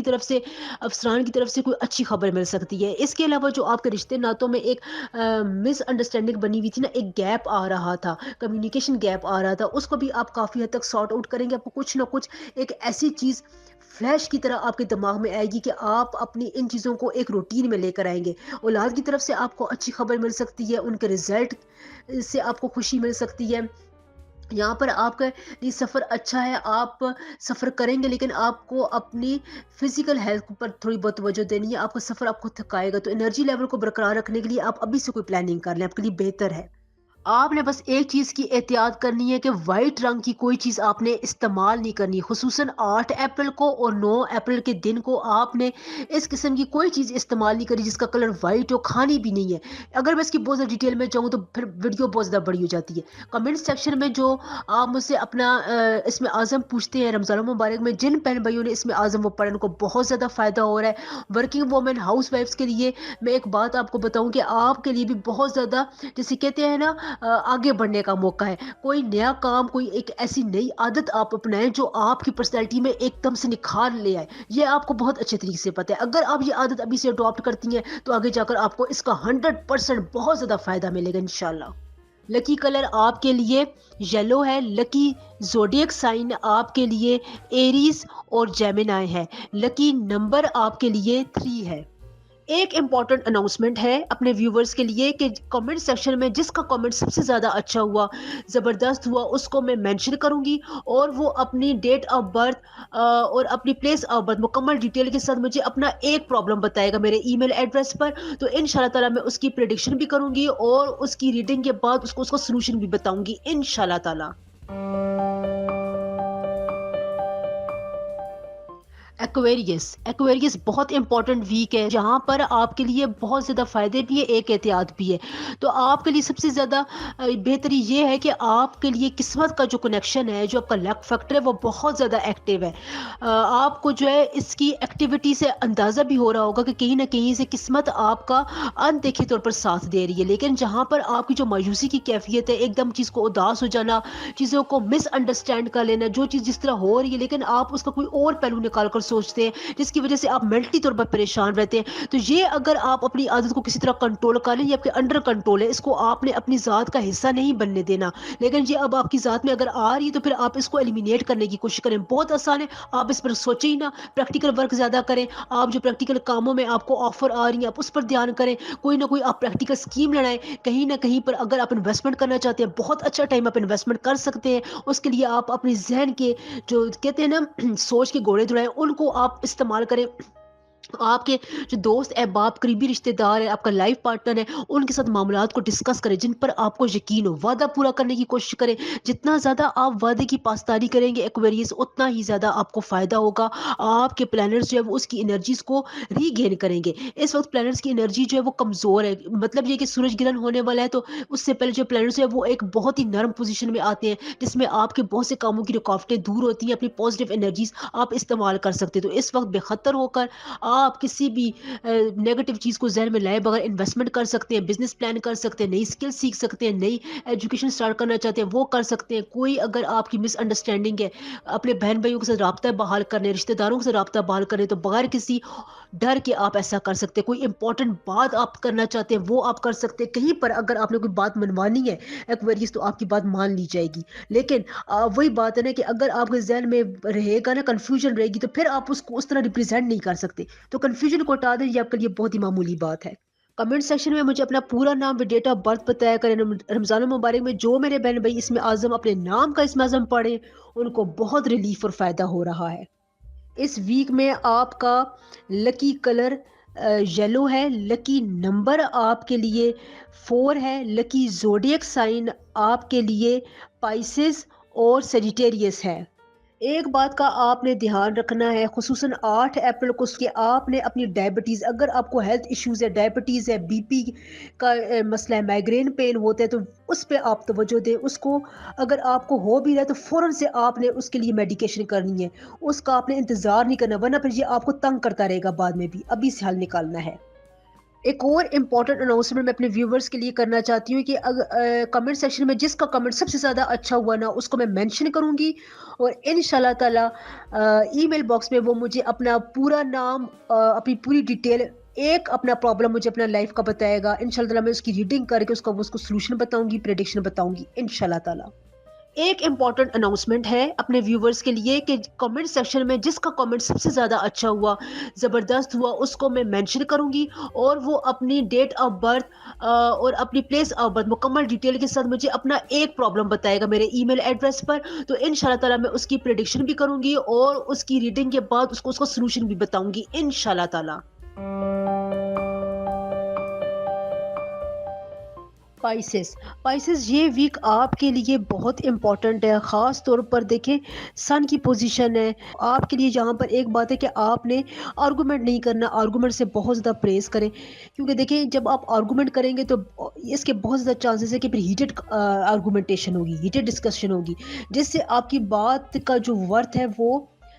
की तरफ से कोई अच्छी खबर मिल सकती है। इसके अलावा जो आपके رشتے ناتوں میں ایک مس انڈرسٹینڈنگ بنی ہوئی تھی نا، ایک گیپ آ رہا تھا، کمیونیکیشن گیپ آ رہا تھا، اس کو بھی آپ کافی حد تک سارٹ آؤٹ کریں گے. آپ کو کچھ نہ کچھ ایک ایسی چیز فلیش کی طرح آپ کے دماغ میں آئے گی کہ آپ اپنی ان چیزوں کو ایک روٹین میں لے کر آئیں گے. اولاد کی طرف سے آپ کو اچھی خبر مل سکتی ہے، ان کے رزلٹ سے آپ کو خوشی مل سکتی ہے. یہاں پر آپ کا یہ سفر اچھا ہے، آپ سفر کریں گے، لیکن آپ کو اپنی فزیکل ہیلتھ پر تھوڑی بہت توجہ دینی ہے. آپ کا سفر آپ کو تھکائے گا، تو انرجی لیول کو برقرار رکھنے کے لیے آپ ابھی سے کوئی پلاننگ کر لیں، آپ کے لیے بہتر ہے. آپ نے بس ایک چیز کی احتیاط کرنی ہے کہ وائٹ رنگ کی کوئی چیز آپ نے استعمال نہیں کرنی، خصوصاً 8 اپریل کو اور 9 اپریل کے دن کو آپ نے اس قسم کی کوئی چیز استعمال نہیں کری جس کا کلر وائٹ ہو، کھانی بھی نہیں ہے. اگر میں اس کی بہت زیادہ ڈیٹیل میں جاؤں تو پھر ویڈیو بہت زیادہ بڑی ہو جاتی ہے. کمنٹ سیکشن میں جو آپ مجھ سے اپنا اسم اعظم پوچھتے ہیں رمضان المبارک میں، جن بہن بھائیوں نے اسم اعظم وہ پڑھا ان کو بہت زیادہ فائدہ ہو رہا ہے. ورکنگ وومن ہاؤس وائفس کے لیے میں ایک بات آپ کو بتاؤں کہ آپ کے لیے بھی بہت زیادہ، جیسے کہتے ہیں نا، آگے بڑھنے کا موقع ہے. کوئی نیا کام، کوئی ایک ایسی نئی عادت آپ اپنائیں جو آپ کی پرسنالٹی میں ایک دم سے نکھار لے آئے. یہ آپ کو بہت اچھے طریقے سے پتہ ہے. اگر آپ یہ عادت ابھی سے اڈاپٹ کرتی ہیں تو آگے جا کر آپ کو اس کا 100% بہت زیادہ فائدہ ملے گا انشاءاللہ. لکی کلر آپ کے لیے یلو ہے. لکی زوڈیک سائن آپ کے لیے ایریز اور جیمنائی ہے. لکی نمبر آپ کے لیے 3 ہے. ایک امپورٹنٹ اناؤنسمنٹ ہے اپنے ویورز کے لیے کہ کمنٹ سیکشن میں جس کا کمنٹ سب سے زیادہ اچھا ہوا، زبردست ہوا، اس کو میں مینشن کروں گی، اور وہ اپنی ڈیٹ آف برتھ اور اپنی پلیس آف برتھ مکمل ڈیٹیل کے ساتھ مجھے اپنا ایک پرابلم بتائے گا میرے ای میل ایڈریس پر. تو ان شاء اللہ تعالیٰ میں اس کی پریڈکشن بھی کروں گی اور اس کی ریڈنگ کے بعد اس کو سولوشن بھی بتاؤں گی ان شاء اللہ تعالیٰ. ایکویریس بہت امپورٹنٹ ویک ہے جہاں پر آپ کے لیے بہت زیادہ فائدے بھی ہے، ایک احتیاط بھی ہے. تو آپ کے لیے سب سے زیادہ بہتری یہ ہے کہ آپ کے لیے قسمت کا جو کنیکشن ہے، جو آپ کا لک فیکٹر ہے، وہ بہت زیادہ ایکٹیو ہے. آپ کو جو ہے اس کی ایکٹیویٹی سے اندازہ بھی ہو رہا ہوگا کہ کہیں نہ کہیں سے قسمت آپ کا اندیکھے طور پر ساتھ دے رہی ہے. لیکن جہاں پر آپ کی جو مایوسی کی کیفیت ہے، ایک دم چیز کو اداس ہو جانا، چیزوں کو مس انڈرسٹینڈ کر لینا، جو چیز جس طرح ہو رہی ہے لیکن آپ اس کا کوئی اور پہلو نکال کر سوچتے ہیں جس کی وجہ سے آپ مینٹلی طور پر پریشان رہتے ہیں. تو یہ اگر آپ اپنی عادت کو کسی طرح کنٹرول کر لیں، یہ آپ کے انڈر کنٹرول ہے، اس کو آپ نے اپنی ذات کا حصہ نہیں بننے دینا. لیکن یہ اب آپ کی ذات میں اگر آ رہی ہے تو پھر آپ اس کو ایلیمینیٹ کرنے کی کوشش کریں. بہت آسان ہے، آپ اس پر سوچیں ہی نہ، پریکٹیکل ورک زیادہ کریں. آپ جو پریکٹیکل کاموں میں آپ کو آفر آ رہی ہیں آپ اس پر دھیان کریں. کوئی نہ کوئی آپ پریکٹیکل اسکیم لڑائیں. کہیں نہ کہیں پر اگر آپ انویسٹمنٹ کرنا چاہتے ہیں، بہت اچھا ٹائم آپ انویسٹمنٹ کر سکتے ہیں. اس کے لیے آپ اپنی ذہن کے جو کہتے ہیں نا سوچ کے گھوڑے دوڑائیں، ان کو آپ استعمال کریں. آپ کے جو دوست احباب، قریبی رشتہ دار ہے، آپ کا لائف پارٹنر ہے، ان کے ساتھ معاملات کو ڈسکس کریں جن پر آپ کو یقین ہو. وعدہ پورا کرنے کی کوشش کریں. جتنا زیادہ آپ وعدے کی پاسداری کریں گے ایکویریس، اتنا ہی زیادہ آپ کو فائدہ ہوگا. آپ کے پلانرز جو ہے وہ اس کی انرجیز کو ری گین کریں گے. اس وقت پلانرز کی انرجی جو ہے وہ کمزور ہے، مطلب یہ کہ سورج گرہن ہونے والا ہے تو اس سے پہلے جو پلانرز ہے وہ ایک بہت ہی نرم پوزیشن میں آتے ہیں جس میں آپ کے بہت سے کاموں کی رکاوٹیں دور ہوتی ہیں. اپنی پازیٹیو انرجیز آپ استعمال کر سکتے. تو اس وقت بے خطر ہو کر آپ کسی بھی نیگیٹو چیز کو ذہن میں لائے بغیر انویسٹمنٹ کر سکتے ہیں، بزنس پلان کر سکتے ہیں، نئی اسکل سیکھ سکتے ہیں، نئی ایجوکیشن سٹارٹ کرنا چاہتے ہیں وہ کر سکتے ہیں. کوئی اگر آپ کی مس انڈرسٹینڈنگ ہے، اپنے بہن بھائیوں کے ساتھ رابطہ بحال کرنے، رشتہ داروں کے ساتھ رابطہ بحال کرنے، تو بغیر کسی ڈر کے آپ ایسا کر سکتے ہیں. کوئی امپورٹنٹ بات آپ کرنا چاہتے ہیں وہ آپ کر سکتے ہیں. کہیں پر اگر آپ نے کوئی بات منوانی ہے ایکویریس تو آپ کی بات مان لی جائے گی. لیکن وہی بات ہے نا کہ اگر آپ کے ذہن میں رہے گا نا کنفیوژن رہے گی تو پھر آپ اس کو اس طرح ریپرزینٹ نہیں کر سکتے. تو کنفیوژن کو ہٹا دیں، یہ آپ کے لیے بہت ہی معمولی بات ہے. کمنٹ سیکشن میں مجھے اپنا پورا نام و ڈیٹ آف برتھ بتایا کریں. رمضان المبارک میں جو میرے بہن بھائی اسم اعظم اپنے نام کا اسم اعظم پڑھیں ان کو بہت ریلیف اور فائدہ ہو رہا ہے. اس ویک میں آپ کا لکی کلر یلو ہے. لکی نمبر آپ کے لیے 4 ہے. لکی زوڈیک سائن آپ کے لیے پائسز اور سیجیٹیریس ہے. ایک بات کا آپ نے دھیان رکھنا ہے، خصوصاً 8 اپریل کو کہ آپ نے اپنی ڈائبٹیز، اگر آپ کو ہیلتھ ایشوز ہے، ڈائبٹیز ہے، بی پی کا مسئلہ ہے، مائگرین پین ہوتا ہے، تو اس پہ آپ توجہ دیں. اس کو اگر آپ کو ہو بھی رہا ہے تو فوراً سے آپ نے اس کے لیے میڈیکیشن کرنی ہے. اس کا آپ نے انتظار نہیں کرنا ورنہ پھر یہ آپ کو تنگ کرتا رہے گا بعد میں بھی. ابھی سے حل نکالنا ہے. ایک اور امپورٹنٹ اناؤنسمنٹ میں اپنے ویورز کے لیے کرنا چاہتی ہوں کہ کمنٹ سیکشن میں جس کا کمنٹ سب سے زیادہ اچھا ہوا نا اس کو میں مینشن کروں گی، اور ان شاء اللہ تعالیٰ ای میل باکس میں وہ مجھے اپنا پورا نام، اپنی پوری ڈیٹیل ایک اپنا پرابلم مجھے اپنا لائف کا بتائے گا، انشاء اللہ تعالیٰ میں اس کی ریڈنگ کر کے اس کو سولوشن بتاؤں گی، پریڈکشن بتاؤں گی انشاء اللہ تعالیٰ۔ ایک امپورٹنٹ اناؤنسمنٹ ہے اپنے ویورز کے لیے کہ کمنٹ سیکشن میں جس کا کمنٹ سب سے زیادہ اچھا ہوا، زبردست ہوا، اس کو میں مینشن کروں گی، اور وہ اپنی ڈیٹ آف برتھ اور اپنی پلیس آف برتھ مکمل ڈیٹیل کے ساتھ مجھے اپنا ایک پرابلم بتائے گا میرے ای میل ایڈریس پر۔ تو ان شاء اللہ تعالیٰ میں اس کی پریڈکشن بھی کروں گی اور اس کی ریڈنگ کے بعد اس کو سولوشن بھی بتاؤں گی ان شاء اللہ تعالیٰ۔ پائسز یہ ویک آپ کے لیے بہت امپورٹنٹ ہے، خاص طور پر دیکھیں سن کی پوزیشن ہے آپ کے لیے، جہاں پر ایک بات ہے کہ آپ نے آرگومنٹ نہیں کرنا، آرگومنٹ سے بہت زیادہ پریز کریں، کیونکہ دیکھیں جب آپ آرگومنٹ کریں گے تو اس کے بہت زیادہ چانسز ہے کہ پھر ہیٹڈ آرگومنٹیشن ہوگی، ہیٹڈ ڈسکشن ہوگی، جس سے آپ کی بات کا جو ورتھ ہے وہ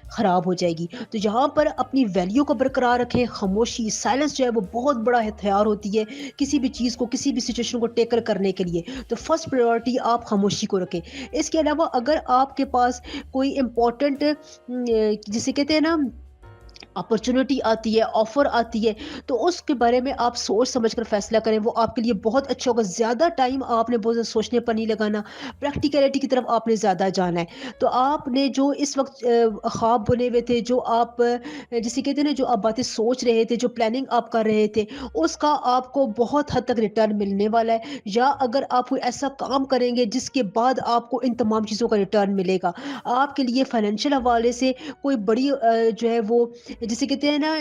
خراب ہو جائے گی۔ تو یہاں پر اپنی ویلیو کو برقرار رکھیں، خاموشی، سائلنس جو ہے وہ بہت بڑا ہتھیار ہوتی ہے کسی بھی چیز کو، کسی بھی سچویشن کو ٹیکل کرنے کے لیے۔ تو فرسٹ پریورٹی آپ خاموشی کو رکھیں۔ اس کے علاوہ اگر آپ کے پاس کوئی امپورٹنٹ جسے کہتے ہیں نا اپرچونٹی آتی ہے، آفر آتی ہے، تو اس کے بارے میں آپ سوچ سمجھ کر فیصلہ کریں، وہ آپ کے لیے بہت اچھا ہوگا۔ زیادہ ٹائم آپ نے بہت زیادہ سوچنے پر نہیں لگانا، پریکٹیکلٹی کی طرف آپ نے زیادہ جانا ہے۔ تو آپ نے جو اس وقت خواب بنے ہوئے تھے، جو آپ جسے کہتے ہیں نا جو آپ باتیں سوچ رہے تھے، جو پلاننگ آپ کر رہے تھے، اس کا آپ کو بہت حد تک ریٹرن ملنے والا ہے۔ یا اگر آپ کوئی ایسا کام کریں گے جس کے بعد آپ کو ان تمام چیزوں کا ریٹرن ملے گا، آپ کے لیے فائنینشیل حوالے سے کوئی بڑی جو ہے وہ جسے کہتے ہیں نا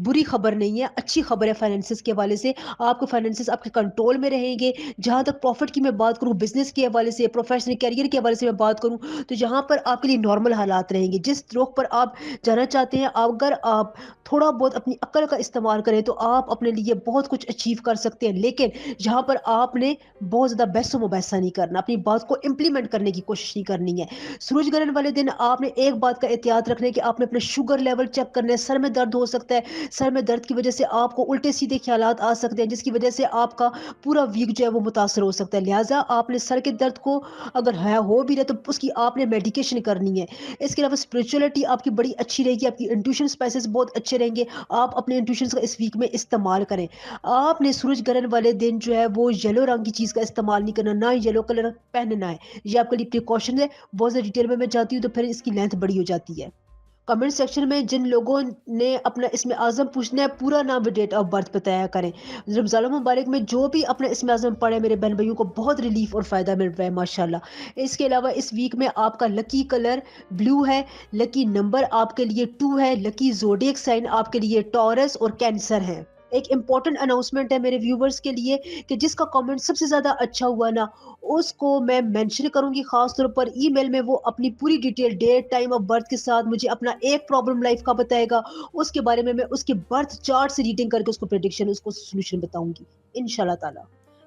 بری خبر نہیں ہے، اچھی خبر ہے۔ فائنینسز کے حوالے سے آپ کے فائنینسز آپ کے کنٹرول میں رہیں گے۔ جہاں تک پروفٹ کی میں بات کروں، بزنس کے حوالے سے، پروفیشنل کیریئر کے حوالے سے میں بات کروں، تو یہاں پر آپ کے لیے نارمل حالات رہیں گے۔ جس رخ پر آپ جانا چاہتے ہیں، اگر آپ تھوڑا بہت اپنی عقل کا استعمال کریں تو آپ اپنے لیے بہت کچھ اچیو کر سکتے ہیں، لیکن یہاں پر آپ نے بہت زیادہ بحث و مباحثہ نہیں کرنا، اپنی بات کو امپلیمنٹ کرنے کی کوشش نہیں کرنی ہے۔ سورج گرہن والے دن آپ نے ایک بات کا احتیاط رکھنا ہے کہ آپ نے اپنے شوگر لیول چیک کرنے، سر میں درد ہو سکتا ہے، سر میں درد کی وجہ سے آپ کو الٹے سیدھے خیالات آ سکتے ہیں، جس کی وجہ سے آپ کا پورا ویک جو ہے وہ متاثر ہو سکتا ہے۔ لہٰذا آپ نے سر کے درد کو اگر ہو بھی رہے تو اس کی آپ نے میڈیکیشن کرنی ہے۔ اس کے علاوہ اسپرچولیٹی آپ کی بڑی اچھی رہے گی، آپ کی انٹیوشن اسپائسز بہت اچھے رہیں گے، آپ اپنے انٹیوشنز کا اس ویک میں استعمال کریں۔ آپ نے سورج گرہن والے دن جو ہے وہ یلو رنگ کی چیز کا استعمال نہیں کرنا، نہ یلو کلر پہننا ہے، یہ آپ کے لیے پریکاشن ہے۔ بہت زیادہ ڈیٹیل میں جاتی ہوں تو پھر اس کی لینتھ بڑی ہو جاتی ہے۔ کمنٹ سیکشن میں جن لوگوں نے اپنا اسم اعظم پوچھنا ہے، پورا نام و ڈیٹ آف برتھ بتایا کریں۔ رمضان المبارک میں جو بھی اپنا اسم اعظم پڑھے میرے بہن بھائیوں کو بہت ریلیف اور فائدہ مل رہا ہے ماشاءاللہ۔ اس کے علاوہ اس ویک میں آپ کا لکی کلر بلو ہے، لکی نمبر آپ کے لیے 2 ہے، لکی زوڈیک سائن آپ کے لیے ٹورس اور کینسر ہے۔ ایک امپورٹنٹ اناؤنسمنٹ ہے میرے ویورز کے لیے کہ جس کا کامنٹ سب سے زیادہ اچھا ہوا نا، اس کو میں مینشن کروں گی خاص طور پر ای میل میں، وہ اپنی پوری detail, date, time of birth کے ساتھ مجھے اپنا ایک پرابلم لائف کا بتائے گا، اس کے بارے میں اس کے برتھ چارٹ سے ریڈنگ کر کے اس کو پریڈکشن، اس کو سولوشن بتاؤں گی انشاءاللہ تعالی۔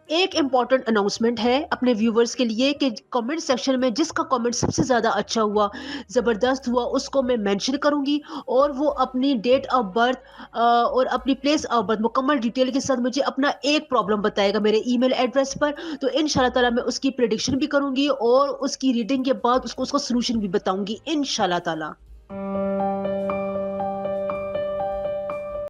ایک امپورٹنٹ اناؤنسمنٹ ہے اپنے ویورز کے لیے کہ کمنٹ سیکشن میں جس کا کمنٹ سب سے زیادہ اچھا ہوا، زبردست ہوا، اس کو میں مینشن کروں گی، اور وہ اپنی ڈیٹ آف برتھ اور اپنی پلیس آف برتھ مکمل ڈیٹیل کے ساتھ مجھے اپنا ایک پرابلم بتائے گا میرے ای میل ایڈریس پر۔ تو ان شاء اللہ تعالیٰ میں اس کی پریڈکشن بھی کروں گی اور اس کی ریڈنگ کے بعد اس کو سولوشن بھی بتاؤں گی ان شاء اللہ تعالیٰ۔